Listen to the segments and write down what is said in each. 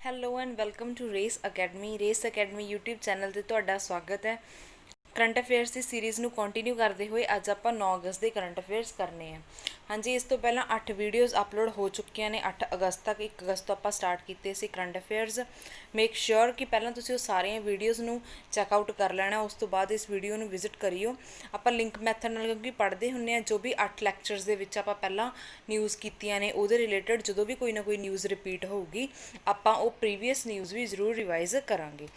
Hello and welcome to Race Academy YouTube channel ਤੇ ਤੁਹਾਡਾ ਸਵਾਗਤ ਹੈ। ਕਰੰਟ ਅਫੇਅਰਸ ਦੀ ਸੀਰੀਜ਼ ਨੂੰ ਕੰਟੀਨਿਊ ਕਰਦੇ ਹੋਏ ਅੱਜ ਆਪਾਂ 9 ਅਗਸਤ ਦੇ ਕਰੰਟ ਅਫੇਅਰਸ ਕਰਨੇ ਆ। ਹਾਂਜੀ, ਇਸ ਤੋਂ ਪਹਿਲਾਂ 8 ਵੀਡੀਓਜ਼ ਅਪਲੋਡ ਹੋ ਚੁੱਕੀਆਂ ਨੇ 8 ਅਗਸਤ ਤੱਕ। 1 ਅਗਸਤ ਤੋਂ ਆਪਾਂ ਸਟਾਰਟ ਕੀਤੇ ਸੀ ਕਰੰਟ ਅਫੇਅਰਸ। ਮੇਕ ਸ਼ੋਰ ਕਿ ਪਹਿਲਾਂ ਤੁਸੀਂ ਉਹ ਸਾਰੀਆਂ ਵੀਡੀਓਜ਼ ਨੂੰ ਚੈੱਕਆਊਟ ਕਰ ਲੈਣਾ, ਉਸ ਤੋਂ ਬਾਅਦ ਇਸ ਵੀਡੀਓ ਨੂੰ ਵਿਜ਼ਿਟ ਕਰਿਓ। ਆਪਾਂ ਲਿੰਕ ਮੈਥਡ ਨਾਲ ਕਿਉਂਕਿ ਪੜ੍ਹਦੇ ਹੁੰਦੇ ਹਾਂ, ਜੋ ਵੀ 8 ਲੈਕਚਰਸ ਦੇ ਵਿੱਚ ਆਪਾਂ ਪਹਿਲਾਂ ਨਿਊਜ਼ ਕੀਤੀਆਂ ਨੇ ਉਹਦੇ ਰਿਲੇਟਡ ਜਦੋਂ ਵੀ ਕੋਈ ਨਾ ਕੋਈ ਨਿਊਜ਼ ਰਿਪੀਟ ਹੋਊਗੀ ਆਪਾਂ ਉਹ ਪ੍ਰੀਵੀਅਸ ਨਿਊਜ਼ ਵੀ ਜ਼ਰੂਰ ਰਿਵਾਈਜ਼ ਕਰਾਂਗੇ।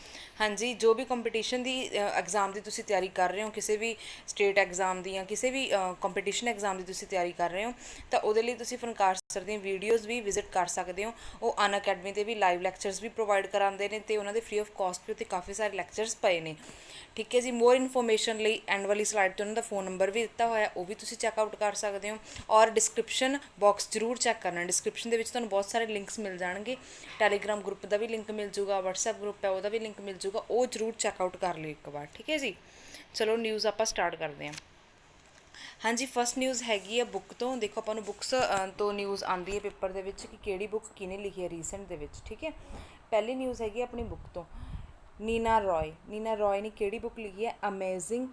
ਹਾਂਜੀ, ਜੋ ਵੀ ਕੰਪੀਟੀਸ਼ਨ ਦੀ ਐਗਜ਼ਾਮ ਦੀ ਤੁਸੀਂ ਤਿਆਰੀ ਕਰ ਰਹੇ ਹੋ, ਕਿਸੇ ਵੀ ਸਟੇਟ ਐਗਜ਼ਾਮ ਦੀ ਜਾਂ ਕਿਸੇ ਵੀ ਕੰਪੀਟੀਸ਼ਨ ਐਗਜ਼ਾਮ ਦੀ ਤੁਸੀਂ ਤਿਆਰੀ ਕਰ ਰਹੇ ਹੋ ਤਾਂ ਉਹਦੇ ਲਈ ਤੁਸੀਂ ਫਨਕਾਰ ਸਰ ਦੀਆਂ ਵੀਡੀਓਜ਼ ਵੀ ਵਿਜ਼ਿਟ ਕਰ ਸਕਦੇ ਹੋ। ਉਹ ਅਨਅਕੈਡਮੀ 'ਤੇ ਵੀ ਲਾਈਵ ਲੈਕਚਰਸ ਵੀ ਪ੍ਰੋਵਾਈਡ ਕਰਾਉਂਦੇ ਨੇ ਅਤੇ ਉਹਨਾਂ ਦੇ ਫ੍ਰੀ ਆਫ ਕਾਸਟ ਵੀ ਉੱਥੇ ਕਾਫੀ ਸਾਰੇ ਲੈਕਚਰਸ ਪਏ ਨੇ। ਠੀਕ ਹੈ ਜੀ, ਮੋਰ ਇਨਫੋਰਮੇਸ਼ਨ ਲਈ ਐਂਡ ਵਾਲੀ ਸਲਾਈਡ 'ਤੇ ਉਹਨਾਂ ਦਾ ਫ਼ੋਨ ਨੰਬਰ ਵੀ ਦਿੱਤਾ ਹੋਇਆ, ਉਹ ਵੀ ਤੁਸੀਂ ਚੈੱਕਆਊਟ ਕਰ ਸਕਦੇ ਹੋ। ਔਰ ਡਿਸਕ੍ਰਿਪਸ਼ਨ ਬਾਕਸ ਜ਼ਰੂਰ ਚੈੱਕ ਕਰਨਾ। ਡਿਸਕ੍ਰਿਪਸ਼ਨ ਦੇ ਵਿੱਚ ਤੁਹਾਨੂੰ ਬਹੁਤ ਸਾਰੇ ਲਿੰਕਸ ਮਿਲ ਜਾਣਗੇ। ਟੈਲੀਗ੍ਰਾਮ ਗਰੁੱਪ ਦਾ ਵੀ ਲਿੰਕ ਮਿਲ ਜੂਗਾ, ਵਟਸਐਪ ਗਰੁੱਪ ਹੈ ਉਹਦਾ ਵੀ ਲਿੰਕ ਮਿਲ ਜੂਗਾ, ਉਹ ਜ਼ਰੂਰ ਚੈੱਕਆਊਟ ਕਰ ਲਿਓ ਇੱਕ ਵਾਰ। ਠੀਕ ਹੈ ਜੀ, ਚਲੋ ਨਿਊਜ਼ ਆਪਾਂ ਸਟਾਰਟ ਕਰਦੇ ਹਾਂ। ਹਾਂਜੀ, ਫਸਟ ਨਿਊਜ਼ ਹੈਗੀ ਆ ਬੁੱਕ ਤੋਂ। ਦੇਖੋ, ਆਪਾਂ ਨੂੰ ਬੁੱਕਸ ਤੋਂ ਨਿਊਜ਼ ਆਉਂਦੀ ਹੈ ਪੇਪਰ ਦੇ ਵਿੱਚ ਕਿ ਕਿਹੜੀ ਬੁੱਕ ਕਿਹਨੇ ਲਿਖੀ ਹੈ ਰੀਸੈਂਟ ਦੇ ਵਿੱਚ। ਠੀਕ ਹੈ, ਪਹਿਲੀ ਨਿਊਜ਼ ਹੈਗੀ ਆਪਣੀ ਬੁੱਕ ਤੋਂ। ਨੀਨਾ ਰॉय ਨੇ ਕਿਹੜੀ ਬੁੱਕ ਲਿਖੀ ਹੈ? ਅਮੇਜ਼ਿੰਗ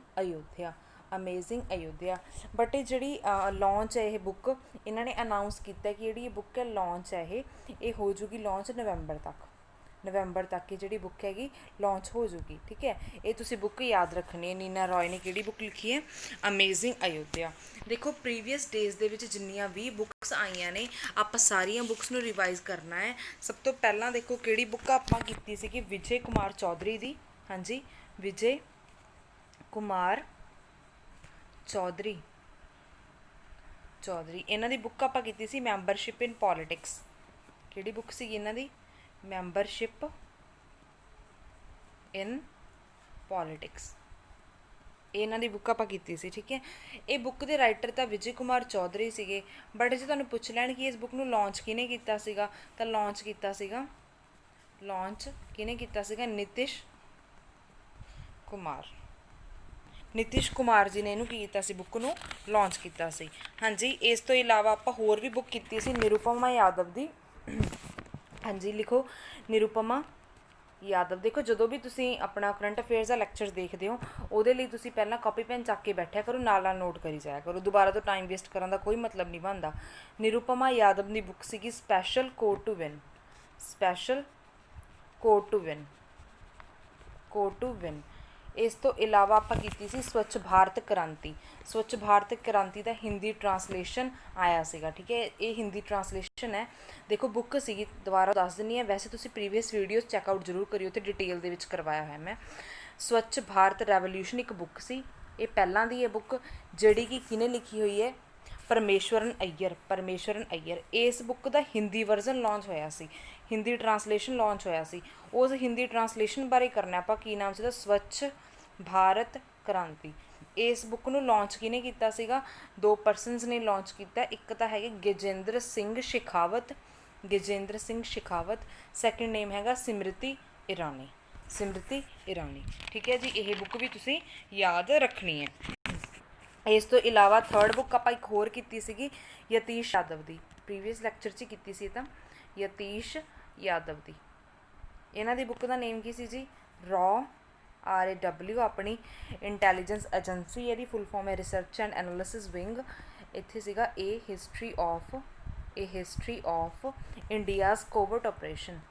ਅਯੋਧਿਆ। ਬਟ ਇਹ ਜਿਹੜੀ ਲਾਂਚ ਹੈ ਇਹ ਬੁੱਕ ਇਹਨਾਂ ਨੇ ਅਨਾਊਂਸ ਕੀਤਾ ਕਿ ਜਿਹੜੀ ਇਹ ਬੁੱਕ ਹੈ ਲਾਂਚ ਹੈ ਇਹ ਹੋ ਜੂਗੀ ਲਾਂਚ ਨਵੰਬਰ ਤੱਕ ਇਹ ਜਿਹੜੀ ਬੁੱਕ ਹੈਗੀ ਲਾਂਚ ਹੋ ਜੂਗੀ। ਠੀਕ ਹੈ, ਇਹ ਤੁਸੀਂ ਬੁੱਕ ਯਾਦ ਰੱਖਣੀ ਹੈ। ਨੀਨਾ ਰॉय ਨੇ ਕਿਹੜੀ ਬੁੱਕ ਲਿਖੀ ਹੈ? ਅਮੇਜ਼ਿੰਗ ਅਯੋਧਿਆ। ਦੇਖੋ, ਪ੍ਰੀਵੀਅਸ ਡੇਜ਼ ਦੇ ਵਿੱਚ ਜਿੰਨੀਆਂ ਵੀ ਬੁੱਕਸ ਆਈਆਂ ਨੇ ਆਪਾਂ ਸਾਰੀਆਂ ਬੁੱਕਸ ਨੂੰ ਰਿਵਾਈਜ਼ ਕਰਨਾ ਹੈ। ਸਭ ਤੋਂ ਪਹਿਲਾਂ ਦੇਖੋ ਕਿਹੜੀ ਬੁੱਕ ਆਪਾਂ ਕੀਤੀ ਸੀਗੀ? ਵਿਜੇ ਕੁਮਾਰ ਚੌਧਰੀ ਦੀ। ਹਾਂਜੀ, ਵਿਜੇ ਕੁਮਾਰ ਚੌਧਰੀ ਇਹਨਾਂ ਦੀ ਬੁੱਕ ਆਪਾਂ ਕੀਤੀ ਸੀ ਮੈਂਬਰਸ਼ਿਪ ਇਨ ਪੋਲੀਟਿਕਸ। ਕਿਹੜੀ ਬੁੱਕ ਸੀਗੀ ਇਹਨਾਂ ਦੀ? ਮੈਂਬਰਸ਼ਿਪ ਇਨ ਪੋਲੀਟਿਕਸ, ਇਹਨਾਂ ਦੀ ਬੁੱਕ ਆਪਾਂ ਕੀਤੀ ਸੀ। ਠੀਕ ਹੈ, ਇਹ ਬੁੱਕ ਦੇ ਰਾਈਟਰ ਤਾਂ ਵਿਜੇ ਕੁਮਾਰ ਚੌਧਰੀ ਸੀਗੇ। ਬਟ ਜੇ ਤੁਹਾਨੂੰ ਪੁੱਛ ਲੈਣ ਕਿ ਇਸ ਬੁੱਕ ਨੂੰ ਲਾਂਚ ਕਿਹਨੇ ਕੀਤਾ ਸੀਗਾ ਤਾਂ ਲਾਂਚ ਕਿਹਨੇ ਕੀਤਾ ਸੀਗਾ? ਨਿਤਿਸ਼ ਕੁਮਾਰ ਜੀ ਨੇ ਇਹਨੂੰ ਕੀ ਕੀਤਾ ਸੀ? ਬੁੱਕ ਨੂੰ ਲਾਂਚ ਕੀਤਾ ਸੀ। ਹਾਂਜੀ, ਇਸ ਤੋਂ ਇਲਾਵਾ ਆਪਾਂ ਹੋਰ ਵੀ ਬੁੱਕ ਕੀਤੀ ਸੀ ਨਿਰੂਪਮਾ ਯਾਦਵ ਦੀ। ਹਾਂਜੀ, ਲਿਖੋ ਨਿਰੂਪਮਾ ਯਾਦਵ। ਦੇਖੋ, ਜਦੋਂ ਵੀ ਤੁਸੀਂ ਆਪਣਾ ਕਰੰਟ ਅਫੇਅਰਸ ਦਾ ਲੈਕਚਰ ਦੇਖਦੇ ਹੋ ਉਹਦੇ ਲਈ ਤੁਸੀਂ ਪਹਿਲਾਂ ਕਾਪੀ ਪੈਨ ਚੱਕ ਕੇ ਬੈਠਿਆ ਕਰੋ, ਨਾਲ ਨੋਟ ਕਰੀ ਜਾਇਆ ਕਰੋ। ਦੁਬਾਰਾ ਤੋਂ ਟਾਈਮ ਵੇਸਟ ਕਰਨ ਦਾ ਕੋਈ ਮਤਲਬ ਨਹੀਂ ਬਣਦਾ। ਨਿਰੂਪਮਾ ਯਾਦਵ ਦੀ ਬੁੱਕ ਸੀਗੀ ਸਪੈਸ਼ਲ ਕੋਡ ਟੂ ਵਿਨ। ਇਸ ਤੋਂ ਇਲਾਵਾ ਆਪਾਂ ਕੀਤੀ ਸੀ ਸਵੱਛ ਭਾਰਤ ਕ੍ਰਾਂਤੀ ਦਾ ਹਿੰਦੀ ਟਰਾਂਸਲੇਸ਼ਨ ਆਇਆ ਸੀਗਾ। ਠੀਕ ਹੈ, ਇਹ ਹਿੰਦੀ ਟਰਾਂਸਲੇਸ਼ਨ ਹੈ। ਦੇਖੋ, ਬੁੱਕ ਸੀਗੀ, ਦੁਬਾਰਾ ਦੱਸ ਦਿੰਦੀ ਹਾਂ, ਵੈਸੇ ਤੁਸੀਂ ਪ੍ਰੀਵੀਅਸ ਵੀਡੀਓਜ਼ ਚੈੱਕਆਊਟ ਜ਼ਰੂਰ ਕਰਿਓ ਤੇ ਡਿਟੇਲ ਦੇ ਵਿੱਚ ਕਰਵਾਇਆ ਹੋਇਆ ਮੈਂ। ਸਵੱਛ ਭਾਰਤ ਰੈਵੋਲਿਊਸ਼ਨ ਇੱਕ ਬੁੱਕ ਸੀ, ਇਹ ਪਹਿਲਾਂ ਦੀ ਇਹ ਬੁੱਕ ਜਿਹੜੀ ਕਿ ਕਿਹਨੇ ਲਿਖੀ ਹੋਈ ਹੈ? ਪਰਮੇਸ਼ਵਰਨ ਅਈਅਰ। ਇਸ ਬੁੱਕ ਦਾ ਹਿੰਦੀ ਵਰਜ਼ਨ ਲਾਂਚ ਹੋਇਆ ਸੀ, ਹਿੰਦੀ ਟਰਾਂਸਲੇਸ਼ਨ ਲਾਂਚ ਹੋਇਆ ਸੀ। ਉਸ ਹਿੰਦੀ ਟਰਾਂਸਲੇਸ਼ਨ ਬਾਰੇ ਕਰਨਾ ਆਪਾਂ। ਕੀ ਨਾਮ ਸੀ? ਸਵੱਛ ਭਾਰਤ ਕ੍ਰਾਂਤੀ। ਇਸ ਬੁੱਕ ਨੂੰ ਲਾਂਚ ਕਿਹਨੇ ਕੀਤਾ ਸੀਗਾ? 2 ਪਰਸਨਸ ਨੇ ਲਾਂਚ ਕੀਤਾ। ਇੱਕ ਤਾਂ ਹੈਗੇ ਗਜੇਂਦਰ ਸਿੰਘ ਸ਼ੇਖਾਵਤ, ਸੈਕਿੰਡ ਨੇਮ ਹੈਗਾ ਸਿਮਰਤੀ ਇਰਾਨੀ। ਠੀਕ ਹੈ ਜੀ, ਇਹ ਬੁੱਕ ਵੀ ਤੁਸੀਂ ਯਾਦ ਰੱਖਣੀ ਹੈ। ਇਸ ਤੋਂ ਇਲਾਵਾ ਥਰਡ ਬੁੱਕ ਆਪਾਂ ਇੱਕ ਹੋਰ ਕੀਤੀ ਸੀਗੀ ਯਤੀਸ਼ ਯਾਦਵ ਦੀ। ਪ੍ਰੀਵੀਅਸ ਲੈਕਚਰ 'ਚ ਕੀਤੀ ਸੀ ਤਾਂ ਯਤੀਸ਼ ਯਾਦਵ ਦੀ। ਇਹਨਾਂ ਦੀ ਬੁੱਕ ਦਾ ਨੇਮ ਕੀ ਸੀ ਜੀ? RAW ਆਪਣੀ ਇੰਟੈਲੀਜੈਂਸ ਏਜੰਸੀ। ਇਹਦੀ ਫੁੱਲ ਫਾਰਮ ਹੈ ਰਿਸਰਚ ਐਂਡ ਐਨਾਲਿਸਿਸ ਵਿੰਗ। ਇੱਥੇ ਸੀਗਾ ਏ ਹਿਸਟਰੀ ਆਫ ਇੰਡੀਆਜ਼ ਕੋਵਰਟ ਆਪਰੇਸ਼ਨਸ।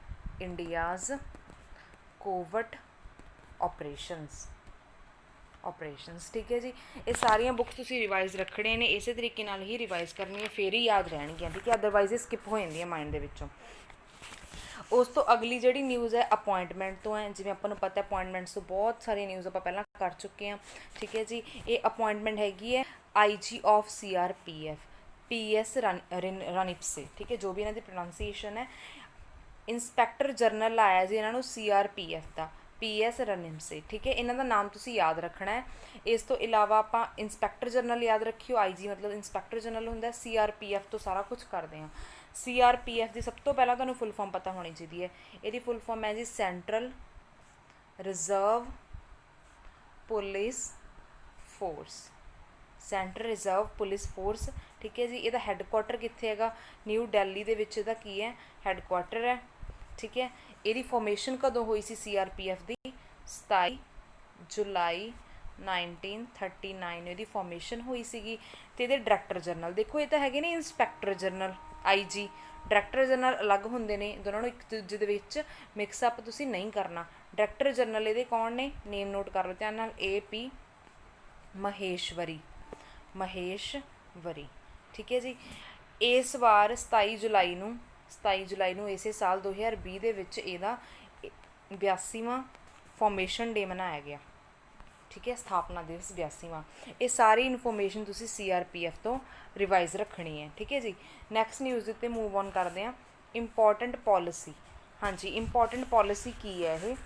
ਠੀਕ ਹੈ ਜੀ, ਇਹ ਸਾਰੀਆਂ ਬੁੱਕਸ ਤੁਸੀਂ ਰਿਵਾਈਜ਼ ਰੱਖਣੀਆਂ ਨੇ, ਇਸੇ ਤਰੀਕੇ ਨਾਲ ਹੀ ਰਿਵਾਈਜ਼ ਕਰਨੀ ਹੈ, ਫਿਰ ਹੀ ਯਾਦ ਰਹਿਣਗੀਆਂ। ਠੀਕ ਹੈ, ਅਦਰਵਾਈਜ਼ ਇਹ ਸਕਿਪ ਹੋ ਜਾਂਦੀਆਂ ਮਾਈਂਡ ਦੇ ਵਿੱਚੋਂ। ਉਸ ਤੋਂ ਅਗਲੀ ਜਿਹੜੀ ਨਿਊਜ਼ ਹੈ ਅਪੁਆਇੰਟਮੈਂਟ ਤੋਂ ਹੈ। ਜਿਵੇਂ ਆਪਾਂ ਨੂੰ ਪਤਾ ਅਪੁਆਇੰਟਮੈਂਟਸ ਤੋਂ ਬਹੁਤ ਸਾਰੀ ਨਿਊਜ਼ ਆਪਾਂ ਪਹਿਲਾਂ ਕਰ ਚੁੱਕੇ ਹਾਂ। ਠੀਕ ਹੈ ਜੀ, ਇਹ ਅਪੁਆਇੰਟਮੈਂਟ ਹੈਗੀ ਹੈ IG ਆਫ CRPF PS ਰਣਿਪਸੇ। ਠੀਕ ਹੈ, ਜੋ ਵੀ ਇਹਨਾਂ ਦੀ ਪ੍ਰੋਨਾਂਸੀਏਸ਼ਨ ਹੈ। ਇੰਸਪੈਕਟਰ ਜਨਰਲ ਆਇਆ ਜੀ ਇਹਨਾਂ ਨੂੰ CRPF ਦਾ, PS ਰਣਿਪਸੇ। ਠੀਕ ਹੈ, ਇਹਨਾਂ ਦਾ ਨਾਮ ਤੁਸੀਂ ਯਾਦ ਰੱਖਣਾ ਹੈ। ਇਸ ਤੋਂ ਇਲਾਵਾ ਆਪਾਂ ਇੰਸਪੈਕਟਰ ਜਨਰਲ ਯਾਦ ਰੱਖਿਓ, IG ਮਤਲਬ ਇੰਸਪੈਕਟਰ ਜਨਰਲ ਹੁੰਦਾ, CRPF ਤੋਂ ਸਾਰਾ ਕੁਝ ਕਰਦੇ ਹਾਂ। CRPF ਦੀ ਸਭ ਤੋਂ ਪਹਿਲਾਂ ਤੁਹਾਨੂੰ ਫੁੱਲ ਫਾਰਮ ਪਤਾ ਹੋਣੀ ਚਾਹੀਦੀ ਹੈ। ਇਹਦੀ ਫੁੱਲ ਫਾਰਮ ਹੈ ਜੀ ਸੈਂਟਰਲ ਰਿਜ਼ਰਵ ਪੁਲਿਸ ਫੋਰਸ। ਠੀਕ ਹੈ ਜੀ, ਇਹਦਾ ਹੈੱਡਕੁਆਟਰ ਕਿੱਥੇ ਹੈਗਾ? ਨਿਊ ਦਿੱਲੀ ਦੇ ਵਿੱਚ ਇਹਦਾ ਕੀ ਹੈ? ਹੈੱਡਕੁਆਟਰ ਹੈ। ठीक है। ਇਹਦੀ ਫਾਰਮੇਸ਼ਨ ਕਦੋਂ ਹੋਈ ਸੀ CRPF ਦੀ? 27 ਜੁਲਾਈ 1939 ਇਹਦੀ ਫਾਰਮੇਸ਼ਨ ਹੋਈ ਸੀਗੀ। ਤੇ ਇਹਦੇ ਡਾਇਰੈਕਟਰ ਜਨਰਲ ਦੇਖੋ, ਇਹ ਤਾਂ ਹੈਗੇ ਨੇ inspector general, IG। Director general ਅਲੱਗ ਹੁੰਦੇ ਨੇ, ਦੋਨਾਂ ਨੂੰ ਇੱਕ ਦੂਜੇ ਦੇ ਵਿੱਚ ਮਿਕਸ ਅਪ ਤੁਸੀਂ ਨਹੀਂ ਕਰਨਾ। ਡਾਇਰੈਕਟਰ ਜਨਰਲ ਇਹਦੇ ਕੌਣ ਨੇ? ਨੇਮ ਨੋਟ ਕਰ ਲਓ ਧਿਆਨ ਨਾਲ, AP ਮਹੇਸ਼ਵਰੀ, ਮਹੇਸ਼ਵਰੀ। ਠੀਕ ਹੈ ਜੀ। ਇਸ ਵਾਰ 27 ਜੁਲਾਈ ਨੂੰ ਇਸੇ ਸਾਲ 2020 ਦੇ ਵਿੱਚ ਇਹਦਾ 82ਵਾਂ ਫਾਰਮੇਸ਼ਨ ਡੇ ਮਨਾਇਆ ਗਿਆ। ਠੀਕ ਹੈ, ਸਥਾਪਨਾ ਦਿਵਸ 82ਵਾਂ। ਇਹ ਸਾਰੀ ਇਨਫੋਰਮੇਸ਼ਨ ਤੁਸੀਂ CRPF ਤੋਂ ਰਿਵਾਈਜ਼ ਰੱਖਣੀ ਹੈ। ਠੀਕ ਹੈ ਜੀ। ਨੈਕਸਟ ਨਿਊਜ਼ ਦੇ ਉੱਤੇ ਮੂਵ ਔਨ ਕਰਦੇ ਹਾਂ। Important policy. ਹਾਂਜੀ, ਇੰਪੋਰਟੈਂਟ ਪੋਲਿਸੀ ਕੀ ਹੈ ਇਹ?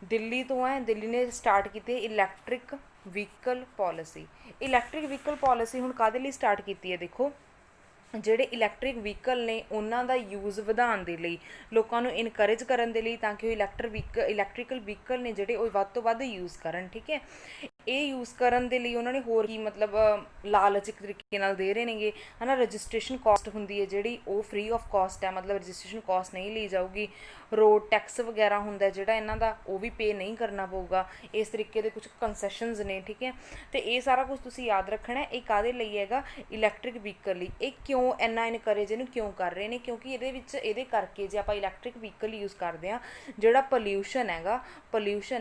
ਦਿੱਲੀ ਤੋਂ ਹੈ। ਦਿੱਲੀ ਨੇ ਸਟਾਰਟ ਕੀਤੀ electric vehicle policy. Electric vehicle policy ਹੁਣ ਕਾਹਦੇ ਲਈ ਸਟਾਰਟ ਕੀਤੀ ਹੈ? ਦੇਖੋ, ਜਿਹੜੇ ਇਲੈਕਟ੍ਰਿਕ ਵਹੀਕਲ ਨੇ ਉਹਨਾਂ ਦਾ ਯੂਜ਼ ਵਧਾਉਣ ਦੇ ਲਈ, ਲੋਕਾਂ ਨੂੰ ਇਨਕਰੇਜ ਕਰਨ ਦੇ ਲਈ, ਤਾਂ ਕਿ ਉਹ ਇਲੈਕਟ੍ਰੀਕਲ ਵਹੀਕਲ ਨੇ ਜਿਹੜੇ ਉਹ ਵੱਧ ਤੋਂ ਵੱਧ ਯੂਜ਼ ਕਰਨ। ਠੀਕ ਹੈ। ਇਹ ਯੂਜ਼ ਕਰਨ ਦੇ ਲਈ ਉਹਨਾਂ ਨੇ ਹੋਰ ਕੀ ਮਤਲਬ ਲਾਲਚ ਇੱਕ ਤਰੀਕੇ ਨਾਲ ਦੇ ਰਹੇ ਨੇਗੇ, ਹੈ ਨਾ। ਰਜਿਸਟ੍ਰੇਸ਼ਨ ਕਾਸਟ ਹੁੰਦੀ ਹੈ ਜਿਹੜੀ, ਉਹ ਫ੍ਰੀ ਆਫ ਕਾਸਟ ਹੈ, ਮਤਲਬ ਰਜਿਸਟ੍ਰੇਸ਼ਨ ਕਾਸਟ ਨਹੀਂ ਲਈ ਜਾਊਗੀ। ਰੋਡ ਟੈਕਸ ਵਗੈਰਾ ਹੁੰਦਾ ਜਿਹੜਾ ਇਹਨਾਂ ਦਾ, ਉਹ ਵੀ ਪੇ ਨਹੀਂ ਕਰਨਾ ਪਊਗਾ। ਇਸ ਤਰੀਕੇ ਦੇ ਕੁਝ ਕੰਸੈਸ਼ਨਸ ਨੇ। ਠੀਕ ਹੈ। ਅਤੇ ਇਹ ਸਾਰਾ ਕੁਝ ਤੁਸੀਂ ਯਾਦ ਰੱਖਣਾ। ਇਹ ਕਾਹਦੇ ਲਈ ਹੈਗਾ? ਇਲੈਕਟ੍ਰਿਕ ਵਹੀਕਲ ਲਈ। ਇਹ ਕਿਉਂ ਇੰਨਾ ਇਨਕਰੇਜ ਇਹਨੂੰ ਕਿਉਂ ਕਰ ਰਹੇ ਨੇ? ਕਿਉਂਕਿ ਇਹਦੇ ਕਰਕੇ ਜੇ ਆਪਾਂ ਇਲੈਕਟ੍ਰਿਕ ਵਹੀਕਲ ਯੂਜ਼ ਕਰਦੇ ਹਾਂ, ਜਿਹੜਾ ਪੋਲਿਊਸ਼ਨ